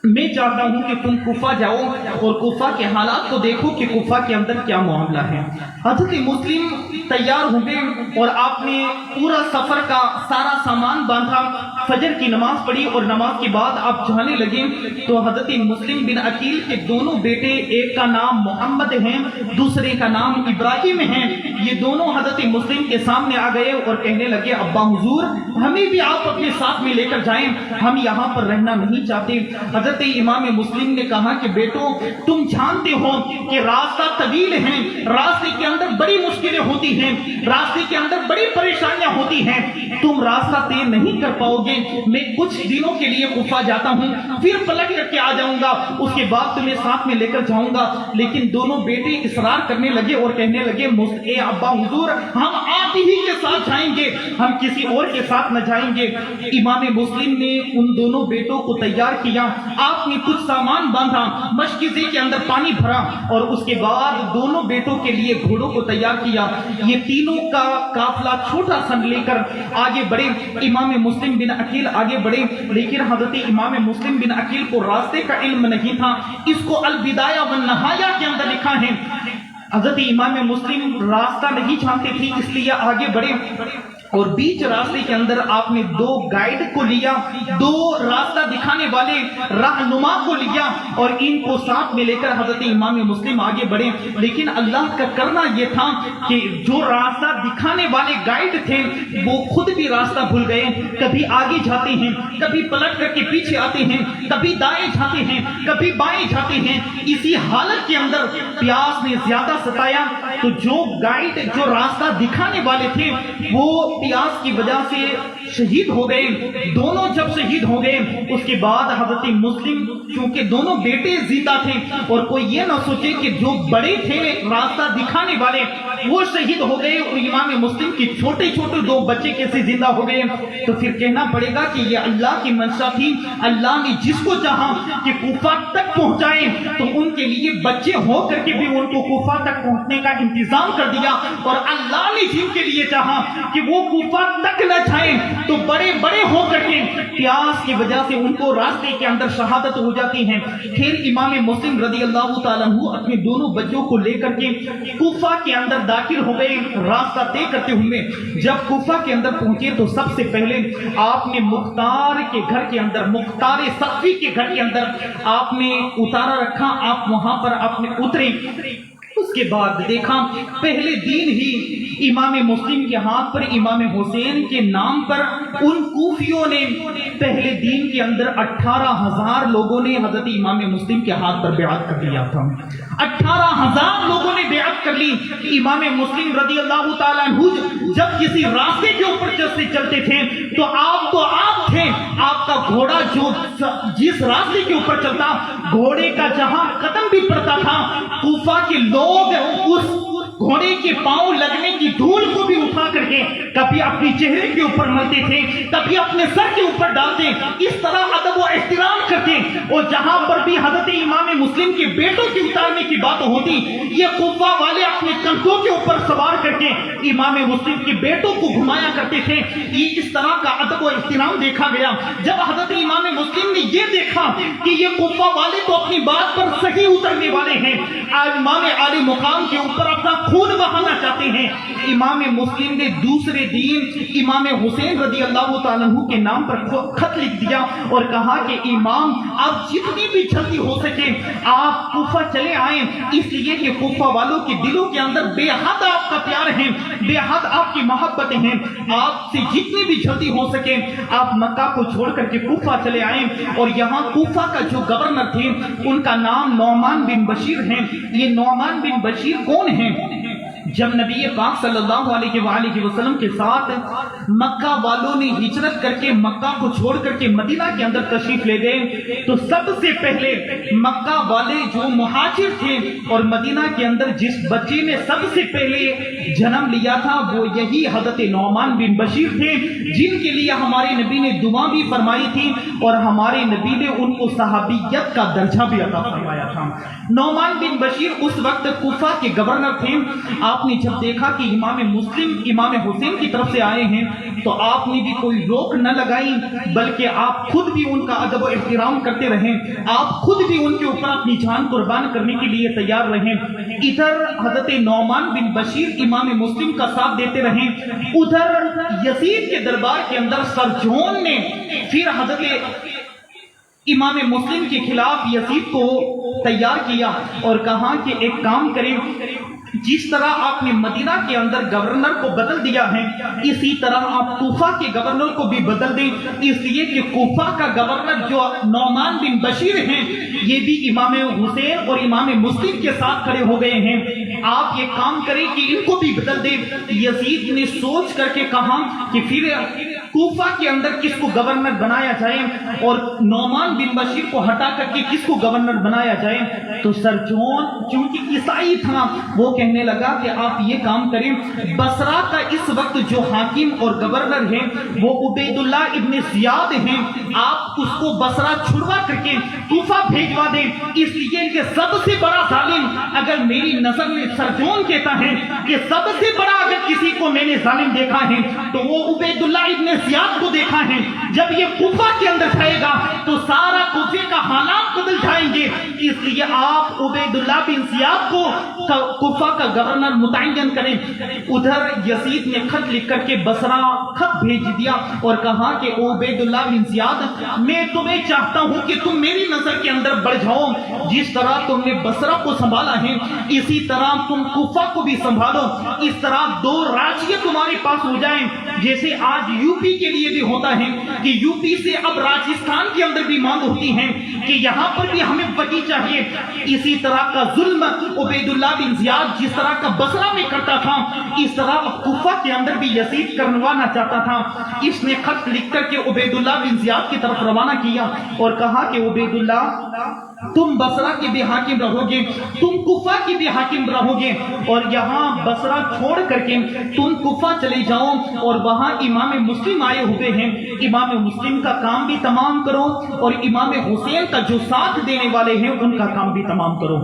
Speaker 2: میں چاہتا ہوں کہ تم کوفہ جاؤ اور کوفہ کے حالات کو دیکھو کہ کوفہ کے اندر کیا معاملہ ہے۔ حضرت مسلم تیار ہوئے اور آپ نے پورا سفر کا سارا سامان باندھا، فجر کی نماز پڑھی اور نماز کے بعد آپ جانے لگے تو حضرت مسلم بن عقیل کے دونوں بیٹے، ایک کا نام محمد ہے، دوسرے کا نام ابراہیم ہے، یہ دونوں حضرت مسلم کے سامنے آ گئے اور کہنے لگے ابا حضور ہمیں بھی آپ اپنے ساتھ میں لے کر جائیں، ہم یہاں پر رہنا نہیں چاہتے۔ حضرت امام مسلم نے کہا کہ بیٹو تم جانتے ہو کہ راستہ طویل ہے، راستے کے اندر بڑی مشکلیں ہوتی ہیں، راستے کے اندر بڑی پریشانیاں ہوتی ہیں، تم راستہ طے نہیں کر پاؤ گے، میں کچھ دنوں کے لیے کوفہ جاتا ہوں پھر پلٹ کر کے آ جاؤں گا، اس کے بعد تمہیں ساتھ میں لے کر جاؤں گا۔ لیکن دونوں بیٹے اصرار کرنے لگے اور کہنے لگے اے ابا حضور ہم آپ ہی کے ساتھ جائیں گے، ہم کسی اور کے ساتھ نہ جائیں گے۔ امام مسلم نے ان دونوں بیٹوں کو تیار کیا، آپ نے کچھ سامان باندھا، مشکزے کے اندر پانی بھرا اور اس کے بعد دونوں بیٹوں کے لیے گھوڑوں کو تیار کیا۔ یہ تینوں کا قافلہ چھوٹا سا لے کر آگے بڑھے، امام مسلم بن عقیل آگے بڑھے، لیکن حضرت امام مسلم بن عقیل کو راستے کا علم نہیں تھا۔ اس کو البدایہ والنہایہ کے اندر لکھا ہے حضرت امام مسلم راستہ نہیں جانتے تھے، اس لیے آگے بڑھے اور بیچ راستے کے اندر آپ نے دو گائیڈ کو لیا، دو راستہ دکھانے والے رہنما کو لیا اور ان کو ساتھ میں لے کر حضرت امام مسلم آگے بڑھے۔ لیکن اللہ کا کرنا یہ تھا کہ جو راستہ دکھانے والے گائیڈ تھے وہ خود بھی راستہ بھول گئے، کبھی آگے جاتے ہیں، کبھی پلٹ کر کے پیچھے آتے ہیں، کبھی دائیں جاتے ہیں، کبھی بائیں جاتے ہیں۔ اسی حالت کے اندر پیاس نے زیادہ ستایا تو جو گائیڈ جو راستہ دکھانے والے تھے وہ پیاس کی وجہ سے شہید ہو گئے۔ دونوں جب شہید ہو گئے اس کے بعد حضرت مسلم چونکہ دونوں بیٹے زندہ تھے اور کوئی یہ نہ سوچے کہ جو بڑے تھے راستہ دکھانے والے وہ شہید ہو گئے اور امام مسلم کی چھوٹے چھوٹے دو بچے کیسے زندہ ہو گئے، تو پھر کہنا پڑے گا کہ یہ اللہ کی منشا تھی۔ اللہ نے جس کو چاہا کہ کوفہ تک پہنچائے تو ان کے لیے بچے ہو کر کے بھی ان کو کوفہ تک پہنچنے کا انتظام کر دیا، اور اللہ نے جن کے لیے چاہا کہ وہ کوفہ تک نہ جائیں تو بڑے بڑے ہو کر کے پیاس کی وجہ سے ان کو راستے کے اندر شہادت ہو جاتی ہے۔ پھر امام مسلم رضی اللہ تعالیٰ عنہ اپنے دونوں بچوں کو لے کر کے کوفہ کے اندر داخل ہو گئے راستہ طے کرتے ہوئے۔ جب کوفہ کے اندر پہنچے تو سب سے پہلے آپ نے مختار کے گھر کے اندر، مختار سقفی کے گھر کے اندر آپ نے اتارا رکھا، آپ وہاں پر آپ نے اترے۔ اس کے بعد دیکھا پہلے دن ہی امام مسلم کے ہاتھ پر امام حسین کے نام پر ان کوفیوں نے پہلے دن کے اندر 18,000 لوگوں نے حضرت امام مسلم کے ہاتھ پر بیعت کر لیا تھا۔ 18,000 لوگوں نے بیعت کر لی۔ امام مسلم رضی اللہ تعالیٰ عنہ جب کسی راستے کے اوپر چلتے تھے تو آپ تھے، آپ کا گھوڑا جو جس راستے کے اوپر چلتا گھوڑے کا جہاں قدم بھی پڑتا تھا کوفہ کے لوگ اس گھوڑے کے پاؤں لگنے کی دھول کو بھی اٹھا کر کے کبھی اپنی چہرے کے اوپر ملتے تھے، کبھی اپنے سر کے اوپر ڈالتے، اس طرح ادب و احترام کرتے۔ اور جہاں پر بھی حضرت امام مسلم کے بیٹوں کے اتارنے کی بات ہوتی یہ کوفہ والے اپنے کندھوں کے اوپر سوار کر کے امام مسلم کے بیٹوں کو گھمایا کرتے تھے۔ یہ اس طرح کا ادب و احترام دیکھا گیا۔ جب حضرت امام مسلم نے یہ دیکھا کہ یہ کوفہ والے تو اپنی بات پر صحیح اترنے والے ہیں، امام عالی مقام کے اوپر اپنا خون بہانا چاہتے ہیں، امام مسلم نے دوسرے دن امام حسین رضی اللہ تعالیٰ عنہ کے نام پر خط لکھ دیا اور کہا کہ امام آپ جتنی بھی جلدی ہو سکے آپ کوفہ چلے آئیں، اس لیے کہ کوفہ والوں کے دلوں کے اندر بے حد آپ کا پیار ہے، بے حد آپ کی محبتیں ہیں، آپ سے جتنی بھی جلدی ہو سکے آپ مکہ کو چھوڑ کر کے کوفہ چلے آئیں۔ اور یہاں کوفہ کا جو گورنر تھے ان کا نام نعمان بن بشیر ہے۔ یہ نعمان بن بشیر کون ہیں؟ جب نبی پاک صلی اللہ علیہ وآلہ وسلم کے ساتھ مکہ والوں نے ہجرت کر کے مکہ کو چھوڑ کر کے مدینہ کے اندر تشریف لے گئے تو سب سے پہلے مکہ والے جو مہاجر تھے اور مدینہ کے اندر جس بچے نے سب سے پہلے جنم لیا تھا وہ یہی حضرت نعمان بن بشیر تھے، جن کے لیے ہمارے نبی نے دعا بھی فرمائی تھی اور ہمارے نبی نے ان کو صحابیت کا درجہ بھی عطا فرمایا تھا۔ نعمان بن بشیر اس وقت کوفہ کے گورنر تھے۔ آپ آپ نے جب دیکھا کہ امام مسلم امام حسین کی طرف سے آئے ہیں تو آپ نے بھی کوئی روک نہ لگائی، بلکہ آپ خود بھی ان کا ادب و احترام کرتے رہیں، آپ خود بھی ان کے اوپر اپنی جان قربان کرنے کے لیے تیار رہیں۔ ادھر حضرت نعمان بن بشیر امام مسلم کا ساتھ دیتے رہیں، ادھر یزید کے دربار کے اندر سرجون نے پھر حضرت امام مسلم کے خلاف یزید کو تیار کیا اور کہا کہ ایک کام کریں، جس طرح آپ نے مدینہ کے اندر گورنر کو بدل دیا ہے اسی طرح آپ کوفہ کے گورنر کو بھی بدل دیں، اس لیے کہ کوفہ کا گورنر جو نعمان بن بشیر ہیں یہ بھی امام حسین اور امام مسلم کے ساتھ کھڑے ہو گئے ہیں، آپ یہ کام کریں کہ ان کو بھی بدل دیں۔ یزید نے سوچ کر کے کہا کہ پھر کوفہ کے اندر کس کو گورنر بنایا جائے اور نعمان بن بشیر کو ہٹا کر کے کس کو گورنر بنایا جائے، تو سرجون چونکہ عیسائی تھا وہ کہنے لگا کہ آپ یہ کام کریں، بصرہ کا اس وقت جو حاکم اور گورنر ہے وہ عبید اللہ ابن زیاد ہیں، آپ اس کو بصرہ چھڑوا کر کے کوفہ بھیجوا دیں، اس لیے کہ سب سے بڑا ظالم اگر میری نظر میں سرجون کہتا ہے کہ سب سے بڑا اگر کسی کو میں نے ظالم دیکھا ہے تو وہ عبید اللہ ابن زیاد کو دیکھا ہے، جب یہ کوفہ کے اندر جائے گا تو سارا کوفے کا حالات بدل جائیں گے، اس لیے آپ عبید اللہ بن زیاد کو کوفہ کا گورنر متعین کریں۔ ادھر یزید نے خط لکھ کر کے بصرہ خط بھیج دیا اور کہا کہ عبید اللہ بن زیاد میں تمہیں چاہتا ہوں کہ تم میری نظر کے اندر بڑھ جاؤ، جس طرح تم نے بصرہ کو سنبھالا ہے اسی طرح تم کوفہ کو بھی سنبھالو، اس طرح دو راجیہ تمہارے پاس ہو جائیں، جیسے آج یو پی کے لیے بھی ہوتا ہے کہ یو پی سے اب راجستھان کے اندر بھی مانگ ہوتی ہے کہ یہاں پر بھی ہمیں وہی چاہیے، اسی طرح کا ظلم عبید اللہ بن زیاد جس طرح کا بصرہ میں کرتا تھا اس طرح اب کوفہ کے اندر بھی یزید کروانا چاہتا تھا۔ اس نے خط لکھ کر کے عبید اللہ بن زیاد کی طرف روانہ کیا اور کہا کہ عبید اللہ تم بصرہ کے بھی حاکم رہو گے، تم کوفہ کے بھی حاکم رہو گے، اور یہاں بصرہ چھوڑ کر کے تم کوفہ چلے جاؤ اور وہاں امام مسلم آئے ہوئے ہیں، امام مسلم کا کام بھی تمام کرو اور امام حسین کا جو ساتھ دینے والے ہیں ان کا کام بھی تمام کرو۔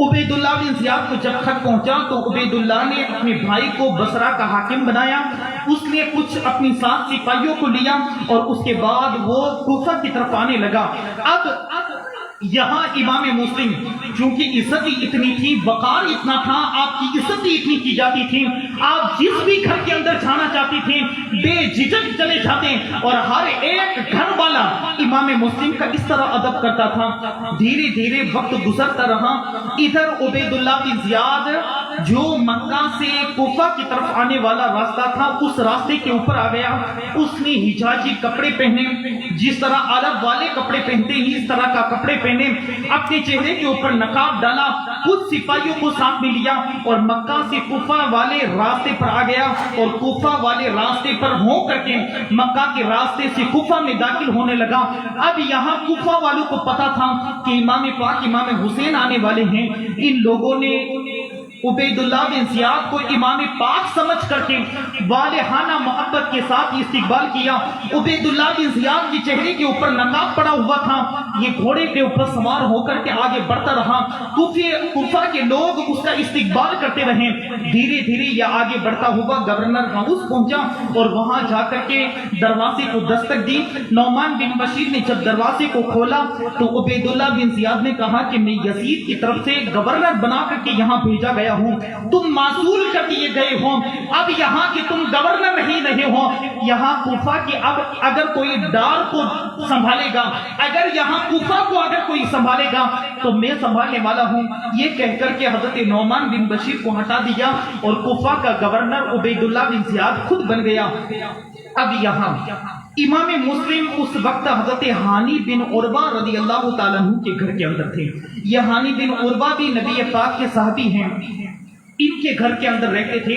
Speaker 2: عبید اللہ بن زیاد کو جب خط پہنچا تو عبید اللہ نے اپنے بھائی کو بصرہ کا حاکم بنایا، اس نے کچھ اپنی ساتھ سپاہیوں کو لیا اور اس کے بعد وہ کوفہ کی طرف آنے لگا۔ اب یہاں امام مسلم چونکہ عزت اتنی تھی، وقار اتنا تھا، آپ کی عزت اتنی کی جاتی تھی، آپ جس بھی گھر کے اندر جانا چاہتی تھیں بے جھجک چلے جاتے اور ہر ایک گھر والا امام مسلم کا اس طرح ادب کرتا تھا۔ دھیرے دھیرے وقت گزرتا رہا، ادھر عبید اللہ بن زیاد جو مکہ سے کوفہ کی طرف آنے والا راستہ تھا اس راستے کے اوپر آ گیا، اس نے حجازی کپڑے پہنے، جس طرح عرب والے کپڑے پہنتے ہی اس طرح کا کپڑے پہنے، اپنے چہرے کے اوپر نقاب ڈالا، کچھ سپاہیوں کو ساتھ میں لیا اور مکہ سے کوفہ والے راستے پر آ گیا اور کوفہ والے راستے پر ہو کر کے مکہ کے راستے سے کوفہ میں داخل ہونے لگا۔ اب یہاں کوفہ والوں کو پتا تھا کہ امام پاک امام حسین آنے والے ہیں، ان لوگوں نے عبید اللہ بن زیاد کو امام پاک سمجھ کر کے والہانہ محبت کے ساتھ استقبال کیا۔ عبید اللہ بن زیاد کے چہرے کے اوپر نقاب پڑا ہوا تھا، یہ گھوڑے کے اوپر سوار ہو کر کے آگے بڑھتا رہا، کوفہ کے لوگ اس کا استقبال کرتے رہے۔ دھیرے دھیرے یہ آگے بڑھتا ہوا گورنر ہاؤس پہنچا اور وہاں جا کر کے دروازے کو دستک دی۔ نعمان بن بشیر نے جب دروازے کو کھولا تو عبید اللہ بن زیاد نے کہا کہ میں یزید کی طرف سے گورنر بنا کر کے یہاں بھیجا گیا ہوں، تم معزول کر دیے گئے ہو، اب یہاں کے تم گورنر نہیں رہے ہو، یہاں کوفہ کی اب اگر کوئی ڈار کو سنبھالے گا، اگر یہاں کوفہ کو اگر کوئی سنبھالے گا تو میں سنبھالنے والا ہوں۔ یہ کہہ کر کے حضرت نعمان بن بشیر کو ہٹا دیا اور کوفہ کا گورنر عبید اللہ بن زیاد خود بن گیا۔ اب یہاں امام مسلم اس وقت حضرت ہانی بن عروہ رضی اللہ تعالیٰ عنہ کے گھر کے اندر تھے۔ یہ ہانی بن عروہ بھی نبی پاک کے صحابی ہیں، ان کے گھر کے اندر رہتے تھے۔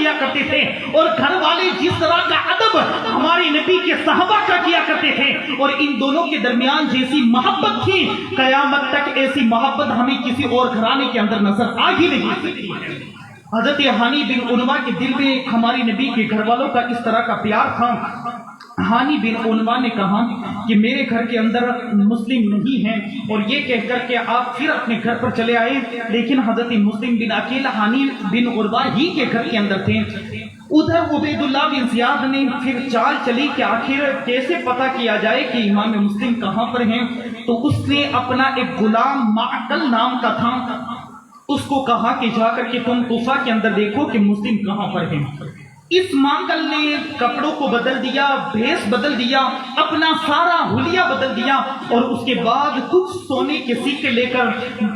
Speaker 3: کیا کرتے تھے اور گھر والے جس طرح کا ادب ہمارے نبی کے صحابہ کا کیا کرتے تھے اور ان دونوں کے درمیان جیسی محبت تھی، قیامت تک ایسی محبت ہمیں کسی اور گھرانے کے اندر نظر آ ہی نہیں سکتی ہے۔ حضرت ہانی بن عنوہ کے دل میں ہمارے نبی کے گھر والوں کا اس طرح کا پیار تھا۔ ہانی بن عنوہ نے کہا کہ میرے گھر کے اندر مسلم نہیں ہیں، اور یہ کہہ کر کہ آپ پھر اپنے گھر پر چلے آئے، لیکن حضرت مسلم بن عقیل ہانی بن عنوہ ہی کے گھر کے اندر تھے۔ ادھر عبید اللہ بن زیاد نے پھر چال چلی کہ آخر کیسے پتہ کیا جائے کہ امام مسلم کہاں پر ہیں، تو اس نے اپنا ایک غلام معقل نام کا تھا، اس کو کہا کہ جا کر کے تم کوفہ کے اندر دیکھو کہ مسلم کہاں پر ہیں۔ اس معقل نے کپڑوں کو بدل دیا، بھیس بدل دیا، اپنا سارا حلیہ بدل دیا، اور اس کے بعد کچھ سونے کے سکے لے کر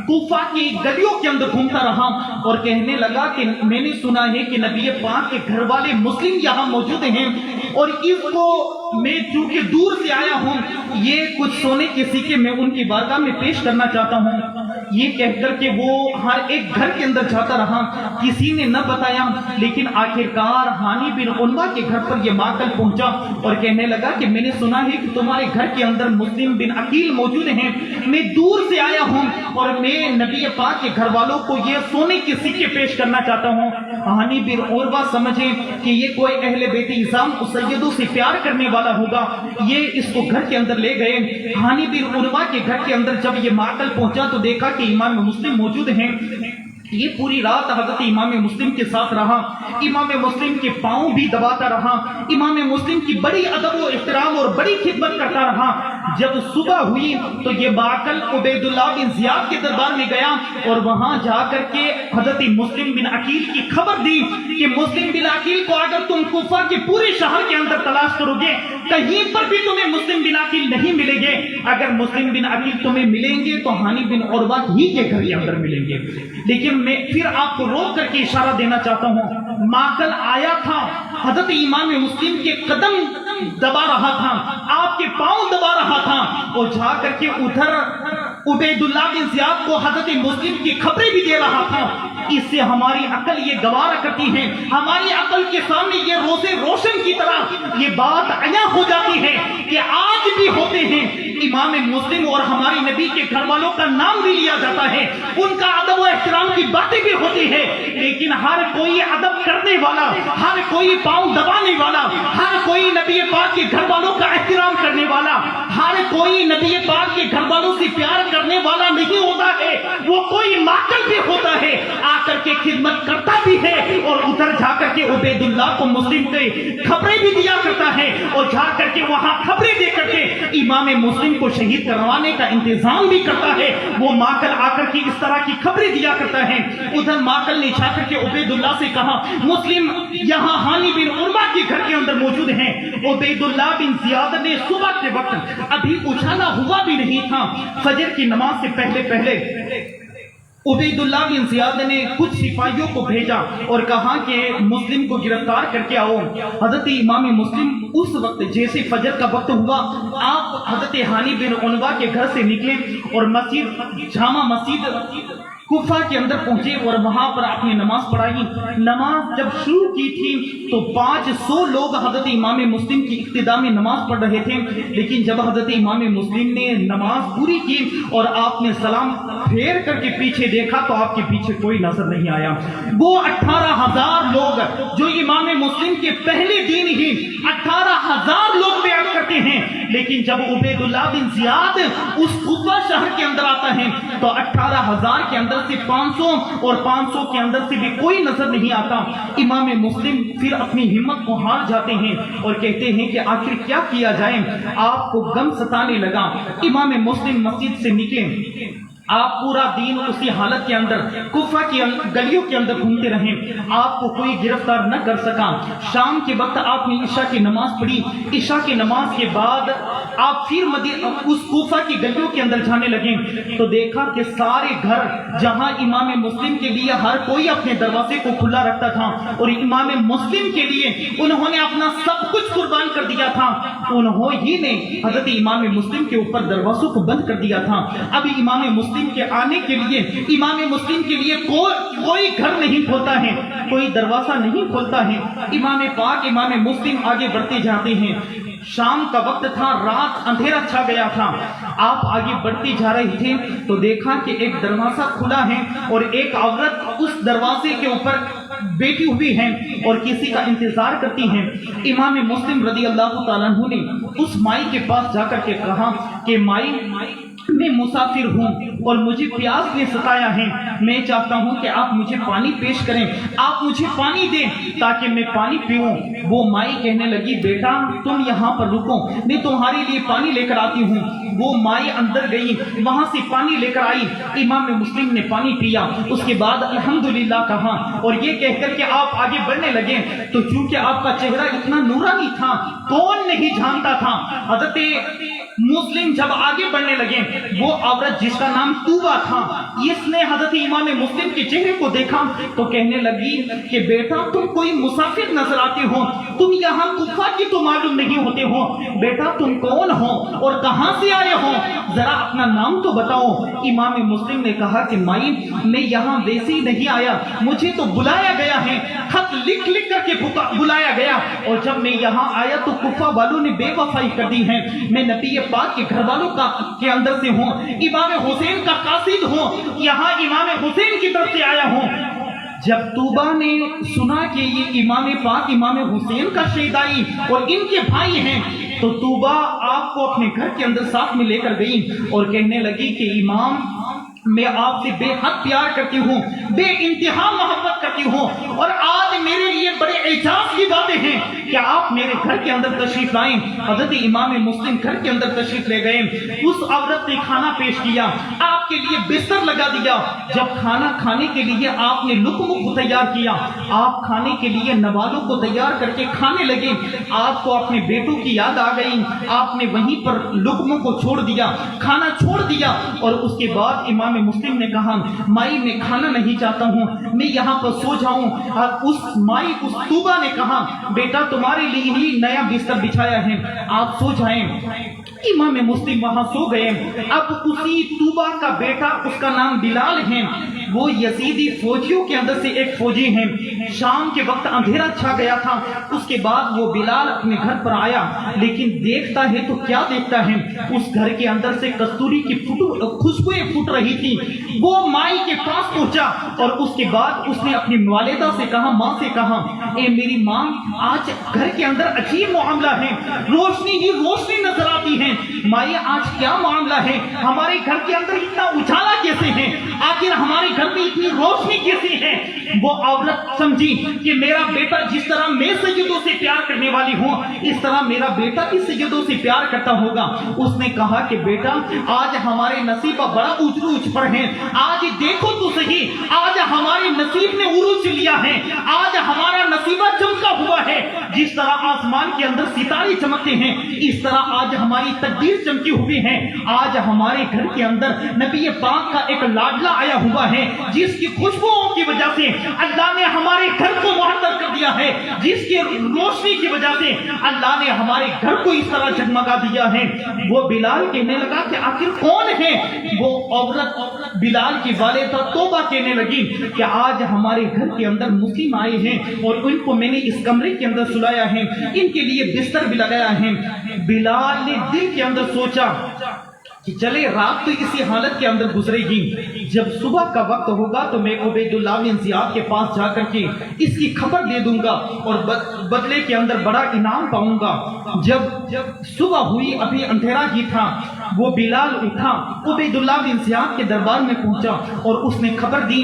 Speaker 3: کوفہ کی گلیوں کے اندر گھومتا رہا اور کہنے لگا کہ میں نے سنا ہے کہ نبی پاک کے گھر والے مسلم یہاں موجود ہیں، اور اس کو میں چونکہ دور سے آیا ہوں، یہ کچھ سونے کے سکے میں ان کی بارگاہ میں پیش کرنا چاہتا ہوں۔ یہ کہہ کر کہ وہ ہر ایک گھر کے اندر جاتا رہا، کسی نے نہ بتایا، لیکن آخرکار ہانی بن عنوہ کے گھر پر یہ معقل پہنچا اور کہنے لگا کہ میں نے سنا ہے کہ تمہارے گھر کے اندر مسلم بن عقیل موجود ہیں، میں دور سے آیا ہوں اور میں نبی پاک کے گھر والوں کو یہ سونے کے سکے پیش کرنا چاہتا ہوں۔ ہانی بن عنوہ سمجھے کہ یہ کوئی اہل بیت اعظام سیدوں سے پیار کرنے والا ہوگا، یہ اس کو گھر کے اندر لے گئے۔ ہانی بن عنوہ کے گھر کے اندر جب یہ معقل پہنچا تو دیکھا کہ امام مسلم موجود ہیں۔ یہ پوری رات حضرت امام مسلم کے ساتھ رہا، امام مسلم کے پاؤں بھی دباتا رہا، امام مسلم کی بڑی ادب و احترام اور بڑی خدمت کرتا رہا۔ جب صبح ہوئی تو یہ معقل عبید اللہ بن زیاد کے دربار میں گیا اور وہاں جا کر کے حضرت مسلم بن عقیل کی خبر دی کہ مسلم بن عقیل کو اگر تم کوفہ کے پورے شہر کے اندر تلاش کرو گے کہیں پر بھی تمہیں مسلم بن عقیل نہیں ملیں گے، اگر مسلم بن عقیل تمہیں ملیں گے تو ہانی بن عنوہ ہی کے گھر کے اندر ملیں گے۔ لیکن میں پھر آپ کو روک کر کے اشارہ دینا چاہتا ہوں، معقل آیا تھا، حضرت امام مسلم کے قدم دبا رہا تھا، آپ کے پاؤں دبا رہا تھا، اور جا کر کے ادھر عبید اللہ بن زیاد کو حضرت مسلم کی خبریں بھی دے رہا تھا۔ اس سے ہماری عقل یہ گوارا کرتی ہے، ہماری عقل کے سامنے یہ روزے روشن کی طرح یہ بات عیاں ہو جاتی ہے کہ آج بھی ہوتے ہیں امام مسلم اور ہماری نبی کے گھر والوں کا نام بھی لیا جاتا ہے، ان کا ادب و احترام کی باتیں بھی ہوتی ہے، لیکن ہر کوئی ادب کرنے والا، ہر کوئی پاؤں دبانے والا، ہر کوئی نبی پاک کے گھر والوں کا احترام کرنے والا، ہر کوئی نبی پاک کے گھر والوں سے پیار کرنے والا نہیں ہوتا ہے، وہ کوئی معقل بھی ہوتا ہے، آ کر کے خدمت کرتا بھی ہے اور ادھر جا کر کے عبید اللہ کو مسلم کے خبریں بھی دیا کرتا ہے، اور جا کر کے وہاں خبریں دے کر کے امام مسلم کو شہید کروانے کا انتظام بھی کرتا ہے۔ وہ معقل آ کر کے اس طرح کی خبریں دیا کرتا ہے۔ ادھر معقل نے جا کر کے عبید اللہ سے کہا مسلم یہاں ہانی بن عنوہ کے گھر کے اندر موجود ہیں۔ عبید اللہ بن زیاد نے صبح کے وقت ابھی اٹھانا ہوا بھی نہیں تھا، فجر کی نماز سے پہلے عبید اللہ بن زیاد نے کچھ سپاہیوں کو بھیجا اور کہا کہ مسلم کو گرفتار کر کے آؤ۔ حضرت امام مسلم اس وقت جیسے فجر کا وقت ہوا، آپ حضرت ہانی بن عنوہ کے گھر سے نکلے اور جامع مسجد کوفہ کے اندر پہنچے اور وہاں پر آپ نے نماز پڑھائی۔ نماز جب شروع کی تھی تو 500 لوگ حضرت امام مسلم کی اقتداء میں نماز پڑھ رہے تھے، لیکن جب حضرت امام مسلم نے نماز پوری کی اور آپ نے سلام پھیر کر کے پیچھے دیکھا تو آپ کے پیچھے کوئی نظر نہیں آیا۔ وہ 18,000 لوگ جو امام مسلم کے پہلے دن ہی 18,000 لوگ بیعت کرتے ہیں، لیکن جب عبید اللہ بن زیاد اس کوفہ شہر کے اندر آتا ہے تو 18,000 کے اندر سے 500 اور 500 کے اندر سے بھی کوئی نظر نہیں آتا۔ امام مسلم پھر اپنی ہمت کو ہار جاتے ہیں اور کہتے ہیں کہ آخر کیا کیا جائے، آپ کو غم ستانے لگا۔ امام مسلم مسجد سے نکلے، آپ پورا دن اسی حالت کے اندر کوفہ کی گلیوں کے اندر گھومتے رہے، آپ کو کوئی گرفتار نہ کر سکا۔ شام کے وقت آپ نے عشاء کی نماز پڑھی، عشاء کی نماز کے بعد آپ پھر اس کوفہ کی گلیوں کے اندر جانے لگے تو دیکھا کہ سارے گھر جہاں امام مسلم کے لیے ہر کوئی اپنے دروازے کو کھلا رکھتا تھا اور امام مسلم کے لیے انہوں نے اپنا سب کچھ قربان کر دیا تھا، انہوں ہی نے حضرت امام مسلم کے اوپر دروازوں کو بند کر دیا تھا۔ اب امام مسلم کے آنے کے لیے امام مسلم کے لیے کوئی گھر نہیں کھولتا ہے، کوئی دروازہ نہیں کھولتا ہے۔ امام پاک امام مسلم آگے بڑھتے جاتے ہیں، شام کا وقت تھا، رات اندھیرا چھا گیا تھا، آپ آگے بڑھتے جا رہے تھے تو دیکھا کہ ایک دروازہ کھلا ہے اور ایک عورت اس دروازے کے اوپر بیٹھی ہوئی ہے اور کسی کا انتظار کرتی ہیں۔ امام مسلم رضی اللہ تعالیٰ عنہ نے اس مائی کے پاس جا کر کے کہا کہ مائی، میں مسافر ہوں اور مجھے پیاس نے ستایا ہے، میں چاہتا ہوں کہ آپ مجھے پانی پیش کریں، آپ مجھے پانی دیں تاکہ میں پانی پیوں۔ وہ مائی کہنے لگی بیٹا تم یہاں پر رکو، میں تمہارے لیے پانی لے کر آتی ہوں۔ وہ مائی اندر گئی، وہاں سے پانی لے کر آئی، امام مسلم نے پانی پیا، اس کے بعد الحمدللہ کہا اور یہ کہہ کر کہ آپ آگے بڑھنے لگے تو چونکہ آپ کا چہرہ اتنا نورانی تھا کون نہیں جانتا تھا۔ حضرت مسلم جب آگے بڑھنے لگے وہ عورت جس کا نام توبہ تھا، اس نے حضرت امام مسلم کے چہرے کو دیکھا تو کہنے لگی کہ بیٹا تم کوئی مسافر نظر آتے ہو، تم یہاں کوفہ کی تو معلوم نہیں ہوتے ہو، بیٹا تم کون ہو اور کہاں سے آئے ہو، ذرا اپنا نام تو بتاؤ۔ امام مسلم نے کہا کہ مائی میں یہاں ویسے ہی نہیں آیا، مجھے تو بلایا گیا ہے، خط لکھ لکھ کر کے بلایا گیا اور جب میں یہاں آیا تو کوفہ والوں نے بے وفائی کر دی ہے، میں نبی پاک کے گھر والوں کے اندر سے ہوں، امام حسین کا قاصد ہوں، یہاں امام حسین کی طرف سے آیا ہوں۔ جب طوبہ نے سنا کہ یہ امام پاک امام حسین کا شیدائی اور ان کے بھائی ہیں تو طوبہ آپ کو اپنے گھر کے اندر ساتھ میں لے کر گئی اور کہنے لگی کہ امام میں آپ سے بے حد پیار کرتی ہوں، بے انتہا محبت کرتی ہوں اور آج میرے لیے بڑے اعجاز کی باتیں ہیں کہ آپ میرے گھر کے اندر تشریف لائیں۔ حضرت امام مسلم گھر کے اندر تشریف لے گئے، اس عورت نے کھانا پیش کیا، آپ کے لیے بستر لگا دیا، جب کھانا کھانے کے لیے آپ نے لقموں کو تیار کیا، آپ کھانے کے لیے نوالوں کو تیار کر کے کھانے لگے، آپ کو اپنے بیٹوں کی یاد آ گئی، آپ نے وہیں پر لقموں کو چھوڑ دیا، کھانا چھوڑ دیا اور اس کے بعد امام مسلم نے کہا مائی میں کھانا نہیں چاہتا ہوں، میں یہاں پر سو جاؤں۔ اس طوبہ نے کہا بیٹا تمہارے لیے ہی نیا بستر بچھایا ہے، آپ سو جائیں۔ امام مسلم وہاں سو گئے۔ اب اسی طوبہ کا بیٹا، اس کا نام بلال ہے، وہ یزیدی فوجیوں کے اندر سے ایک فوجی ہیں۔ شام کے وقت اندھیرا چھا گیا تھا، اس کے بعد وہ بلال اپنے گھر پر آیا، لیکن دیکھتا ہے تو کیا دیکھتا ہے، اس گھر کے اندر سے کستوری کی خوشبوئیں پھوٹ رہی تھی۔ وہ مائی کے پاس پہنچا اور اس کے بعد اس نے اپنی والدہ سے کہا، ماں سے کہا اے میری ماں آج گھر کے اندر عجیب معاملہ ہے، روشنی ہی روشنی نظر آتی ہے، مائی آج کیا معاملہ ہے، ہمارے گھر کے اندر اتنا اجالا کیسے ہے، آخر ہمارے گھر میں اتنی روشنی کیسے ہے۔ وہ عورت سمجھی کہ میرا بیٹا جس طرح میں سجدوں سے پیار کرنے والی ہوں اس طرح میرا بیٹا بھی سجدوں سے پیار کرتا ہوگا۔ اس نے کہا کہ بیٹا آج ہمارے نصیبہ بڑا عروج پر ہیں، آج دیکھو تو صحیح، آج ہمارے نصیب نے عروج لیا ہے، آج ہمارا نصیبہ چمکا ہوا ہے، جس طرح آسمان کے اندر ستارے چمکتے ہیں اس طرح آج ہماری تقدیر چمکی ہوئی ہے، آج ہمارے گھر کے اندر نبی پاک کا ایک لاڈلا آیا ہوا ہے جس کی خوشبوؤں کی وجہ سے اللہ نے ہمارے گھر کو معطر کر دیا ہے، جس کی روشنی کی وجہ سے اللہ نے ہمارے گھر کو اس طرح جگمگا دیا ہے۔ وہ بلال کہنے لگا کہ آخر کون ہے؟ وہ عورت بلال کی والدہ توبہ کہنے لگی کہ آج ہمارے گھر کے اندر مسلم آئے ہیں اور ان کو میں نے اس کمرے کے اندر سلایا ہے، ان کے لیے بستر بھی لگایا ہے۔ بلال نے دل کے اندر سوچا کہ چلے رات تو اسی حالت کے اندر گزرے گی، جب صبح کا وقت ہوگا تو میں عبید اللہ بن زیاد کے پاس جا کر کے اس کی خبر دے دوں گا اور بدلے کے اندر بڑا انعام پاؤں گا۔ جب صبح ہوئی ابھی اندھیرا ہی تھا، وہ بلال اٹھا، عبید اللہ بن زیاد کے دربار میں پہنچا اور اس نے خبر دی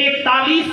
Speaker 3: 41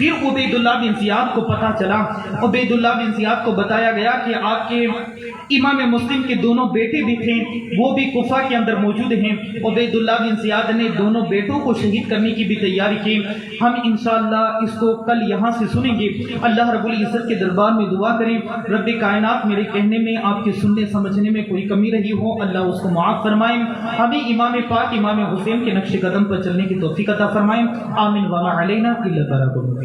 Speaker 2: پھر عبیداللہ بن زیاد کو پتہ چلا، عبیداللہ بن زیاد کو بتایا گیا کہ آپ کے امام مسلم کے دونوں بیٹے بھی تھے، وہ بھی کوفہ کے اندر موجود ہیں۔ عبیداللہ بن زیاد نے دونوں بیٹوں کو شہید کرنے کی بھی تیاری کی۔ ہم انشاءاللہ اس کو کل یہاں سے سنیں گے۔ اللہ رب العزت کے دربار میں دعا کریں، رب کائنات میرے کہنے میں، آپ کے سننے سمجھنے میں کوئی کمی رہی ہو اللہ اس کو معاف فرمائیں، ہمیں امام پاک امام حسین کے نقش قدم پر چلنے کی توفیق عطا فرمائیں، آمین وما علینا الا البلاغ المبین۔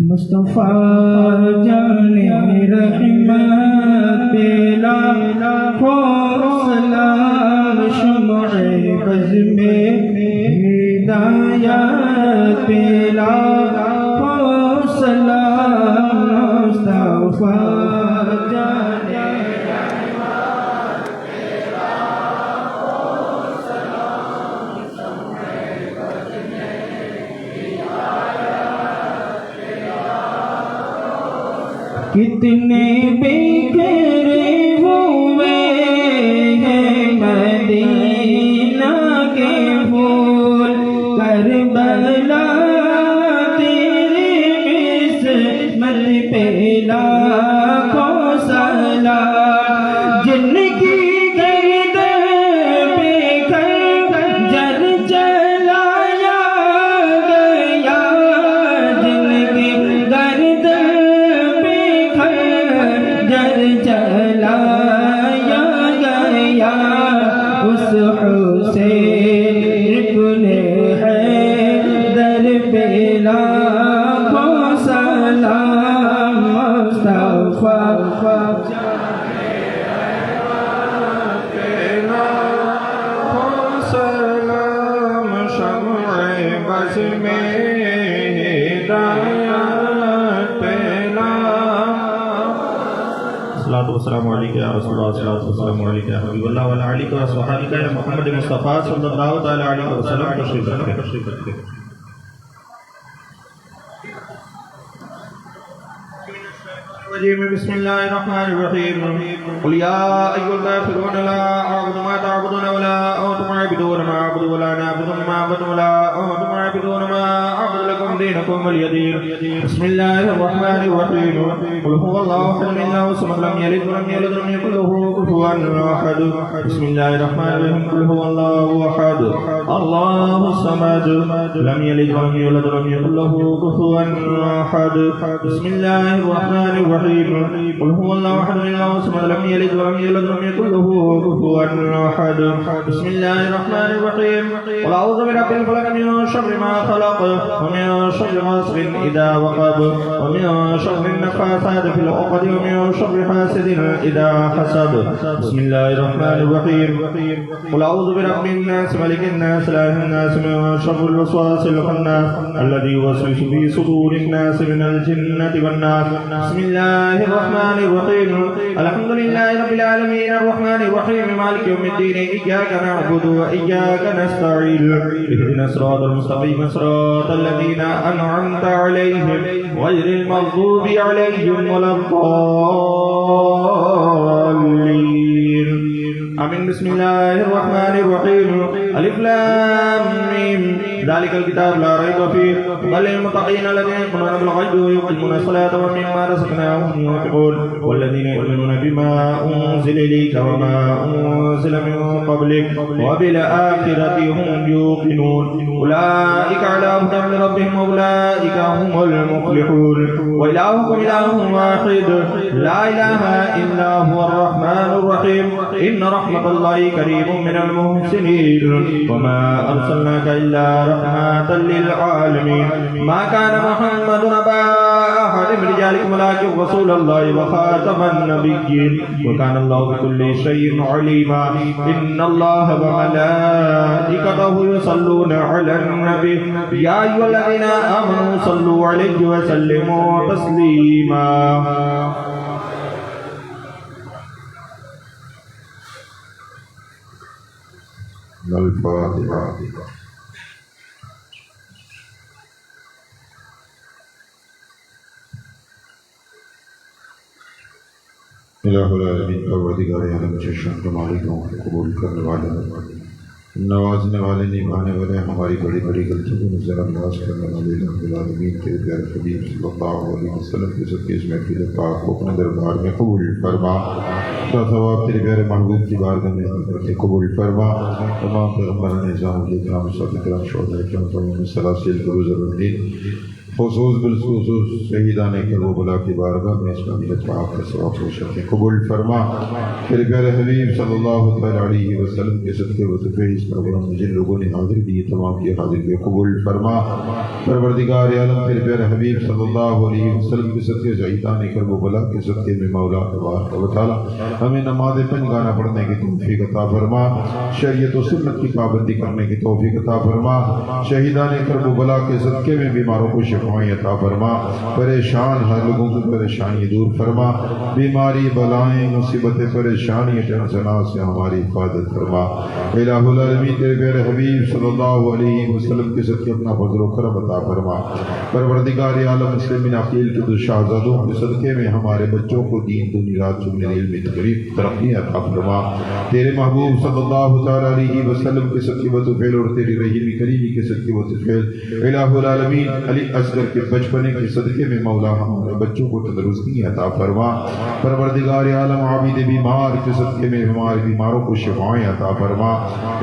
Speaker 4: مصطفیٰ جانے رحمت پیلا سلام شمع بز میں ہدایت پیلا سلام مصطفیٰ جانے کتنے بکھرے ہوئے ہیں مدینہ کے پھول، کربلا تیرے قسمت پہ لاکھوں سلام، جن کی گردن پہ خنجر چلایا گیا، جن کی گردن جر چلایا گیا، اس حسین ابن حیدر پہ لاکھوں سلام، مصطفیٰ سلام، شمع بز میں ہدایت پیلا۔ الصلاۃ والسلام علیک یا رسول اللہ، الصلاۃ والسلام علیک یا حبیب اللہ وعلی آلک و اصحابک یا محمد مصطفیٰ صلی اللہ تعالی علیہ وسلم۔ تشریف رکھیں۔ بسم اللہ الرحمن الرحیم، قل یا ایھا الکافرون لا اعبد ما تعبدون ولا انتم عابدون ما اعبد ولا انا عابد ما اعبد ولا انتم عابدون ما اعبد لكم دینکم ولی دین۔ بسم اللہ الرحمن الرحیم، قل هو اللہ احد اللہ الصمد لم یلد ولم یولد ولم یکن له کفوا احد۔ بسم اللہ الرحمن الرحیم، قل هو اللہ احد اللہ الصمد لم یلد ولم یولد ولم یکن له کفوا احد۔ بسم اللہ الرحمن الرحیم، قل هو الله احد الله الصمد لم يلد ولم يولد ولم يكن له كفوا احد۔ بسم الله الرحمن الرحيم، قل اعوذ برب الفلق من شر ما خلق ومن شر غاسق اذا وقب ومن شر النفاثات في العقد ومن شر حاسد اذا حسد۔ بسم الله الرحمن الرحيم، قل اعوذ برب الناس ملك الناس اله الناس من شر الوسواس الخناس الذي يوسوس في صدور الناس من الجنة والناس۔ بسم الله الرحمن الرحيم، الحمد لله رب العالمين الرحمن الرحيم مالك يوم الدين، إياك نعبد وإياك نستعين، اهدنا الصراط المستقيم صراط الذين أنعمت عليهم غير المغضوب عليهم ولا الضالين، آمين۔ بسم الله الرحمن الرحيم، ألف لام ميم، ذلك الكتاب لا ريب فيه هدى للمتقين الذين يؤمنون بالغيب ويقيمون الصلاة ومما رزقناهم ينفقون والذين يؤمنون بما أنزل إليك وما أنزل من قبلك وبالآخرة هم يوقنون، أولئك على هدى من ربهم وأولئك هم المفلحون، وإلهكم إله واحد لا إله إلا هو الرحمن الرحيم، إن رحمة الله قريب من المحسنين، وما أرسلناك إلا رحمة للعالمين، ما كان محمد أبا أحد من رجالكم ولكن رسول الله وخاتم النبيين، وكان الله بكل شيء عليما، إن الله وملائكته يصلون على النبي، يا أيها الذين آمنوا صلوا عليه وسلموا تسليما۔ الفاتحة۔ الہ العالمین پروردگار عالم چشم کے مالک ہوں، قبول کرنے والے نوازنے والے نبھانے والے ہماری بڑی بڑی غلطیوں کو نظر انداز کرنے والے الہ العالمین تیرے پیارے حبیب صلی اللہ علیہ وسلم کے صدقے اس محفل پاک کو اپنے دربار میں قبول فرما، کا ثواب تیرے پیارے محبوب کی بارگاہ میں قبول فرما۔ تمام پیغمبران نظام کرام صحابہ کرام شہداء کرام تمام سلاسل گروز الدین خصوص بالخصوص شہیدان کربلا کی بارگاہ میں اسلامیت پاک کا ثواب و شرف قبول فرما۔ تیرے پیارے حبیب صلی اللہ علیہ وسلم کے صدقے وصفے اس پروگرام میں جن لوگوں نے حاضر دی تمام کی حاضر کے قبول فرما۔ پروردگار عالم تیرے پیارے حبیب صلی اللہ علیہ وسلم کے صدقے شہیدان کربلا کے صدقے میں مولا تبارک و تعالی ہمیں نماز پنجگانہ پڑھنے کی توفیق عطا فرما، شریعت و سنت کی پابندی کرنے کی توفیق عطا فرما، شہیدان کربلا کے صدقے میں بیماروں کو شفا عطا فرما، پریشان ہر لوگوں کی پریشانی دور فرما، بیماری بلائیں مصیبتیں پریشانی ٹینشنات سے ہماری حفاظت فرما۔ الہ العالمین تیرے پیارے حبیب صلی اللہ علیہ وسلم کے صدقے اپنا فضل و کرم عطا فرما۔ پروردگار عالم مسلمین عقیل کے دو شہزادوں کے صدقے میں ہمارے بچوں کو دین دنیا رات چننے علم تقریب ترقی عطا فرما۔ تیرے محبوب صلی اللہ علیہ وسلم کے صدقے و طفیل اور تیری رحیمی کریمی کے صدقے و طفیل الہ العالمین علی اصغر کے بچپنے کے صدقے میں مولا ہمارے بچوں کو تندرستی عطا فرما۔ پروردگار عالم عابد بیمار کے صدقے میں ہمارے بیماروں کو شفائیں عطا فرما۔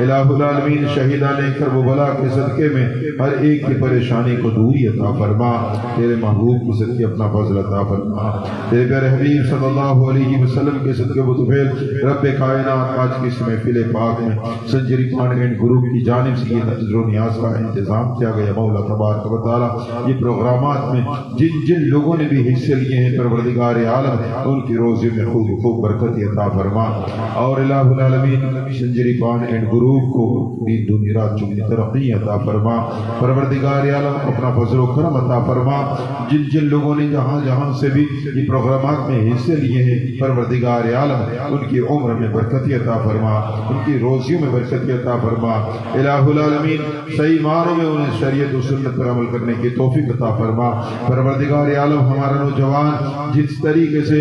Speaker 4: الہ العالمین شہیدان کربلا کے صدقے میں ہر ایک کی پریشانی کو دوری عطا فرما۔ تیرے محبوب کے صدقے اپنا فضل عطا فرما۔ تیرے پیارے حبیب صلی اللہ علیہ وسلم کے صدقے و طفیل رب کائنات آج کی اس محفل پاک میں سنچری پان اینڈ گروپ کی جانب سے یہ نظر و نیاز کا انتظام کیا گیا مولا تبارک و تعالی یہ پروگرامات میں جن جن لوگوں نے بھی حصے لیے ہیں پروردگار عالم ان کی روزی میں خوب خوب برکت عطا فرما، اور الہ العالمین سنجری پان اینڈ گروپ کو دین دنیا رات چنی ترقی عطا فرما۔ پروردگار عالم اپنا فضل و کرم عطا فرما، جن جن لوگوں نے جہاں جہاں سے بھی یہ پروگرامات میں حصے لیے ہیں پروردگار عالم ان کی عمر میں برکت عطا فرما، ان کی روزیوں میں برکت عطا فرما۔ الہ العالمین صحیح معنوں میں انہیں شریعت و سنت پر عمل کرنے کی توفیق عطا فرما۔ پروردگار عالم ہمارا نوجوان جس طریقے سے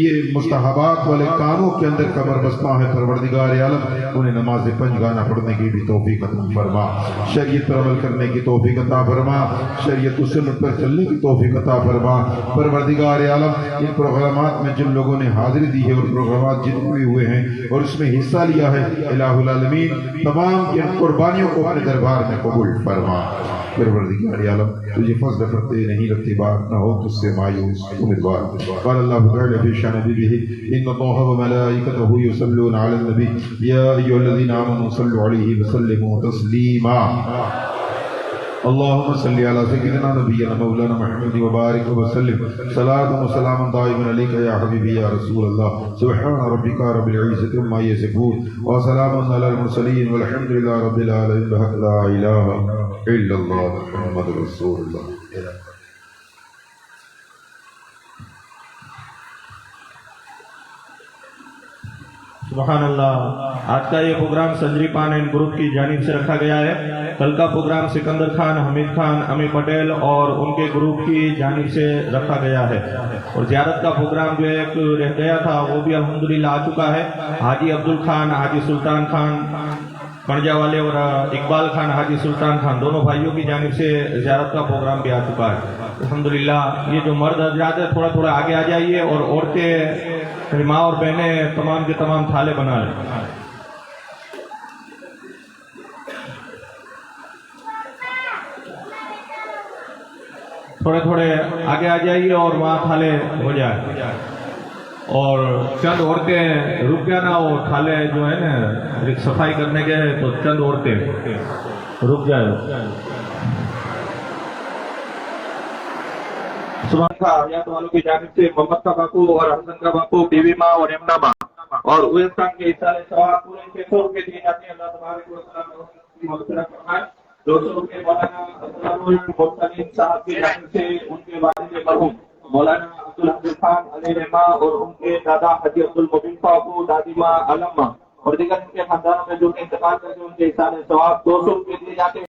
Speaker 4: یہ مستحبات والے کاموں کے اندر کمر بستہ ہے پروردگار عالم انہیں نماز پنجگانہ پڑھنے کی بھی توفیق عطا فرما، شریعت پر عمل کرنے کی توفیق عطا فرما، شریعت و سنت پر چلنے کی توفیق عطا فرما۔ پروردگار عالم ان پروگرامات میں جن لوگوں نے حاضری دی ہے اور پروگرامات جتنے بھی ہوئے ہیں اور اس میں حصہ لیا ہے الہ العالمین تمام کی قربانیوں کو اپنے دربار میں قبول فرما۔ پروردگار عالم تجھے فضل کرتے نہیں رکھتی بات نہ ہو تجھ سے مایوس امیدوار۔ قال اللہ تعالی فی شأن نبیہ ان اللہ وملائکتہ یصلون علی النبی یا ایھا الذین آمنوا صلوا علیہ وسلموا تسلیما۔ اللهم صل على سيدنا نبينا مولانا محمد وبارك وسلم صلاة وسلام دائما عليك يا حبيبي يا رسول الله سبحان ربك رب العزة عما يصفون وسلام على المرسلين والحمد لله رب العالمين لا إله إلا الله محمد رسول الله۔
Speaker 3: سبحان اللہ۔ آج کا یہ پروگرام سنجری پان اینڈ گروپ کی جانب سے رکھا گیا ہے۔ کل کا پروگرام سکندر خان، حمید خان، امی پٹیل اور ان کے گروپ کی جانب سے رکھا گیا ہے، اور زیارت کا پروگرام جو ایک رہ گیا تھا وہ بھی الحمدللہ آ چکا ہے۔ حاجی عبدال خان، حاجی سلطان خان پنجا والے اور اقبال خان، حاجی سلطان خان دونوں بھائیوں کی جانب سے زیارت کا پروگرام بھی آ چکا ہے الحمدللہ۔ یہ جو مرد حضرات ہے تھوڑا تھوڑا آگے آ جائیے، اور عورتیں ماں اور بہنیں تمام کے تمام تھالے بنا لیں۔ تھوڑے تھوڑے آگے آ جائیے اور وہاں تھالے ہو جائے، اور چند عورتیں رک جانا، وہ تھالے جو ہے نا صفائی کرنے کے ہیں تو چند عورتیں رک جائے۔ سبحان کا آیات والوں کی جانب سے محمد کا باپو اور حسن کا باپو، بیوی ماں اور امنا ماں اور اویس خان کے اصالِ ثواب پورے 600 روپے دیے جاتے ہیں۔ اللہ تبارک و تعالی کی مغفرت فرمائے۔ 200 روپے مولانا عبدالمحسن صاحب کی جانب سے ان کے والد مرحوم مولانا عبدالحمید خان علیہ رحمہ اور ان کے دادا حاجی عبدالمبین باپو، دادی ماں علم ماں اور دیگر ان کے خاندانوں میں جو انتقال کر کے ان کے اصالِ ثواب 200 روپے دیے جاتے ہیں۔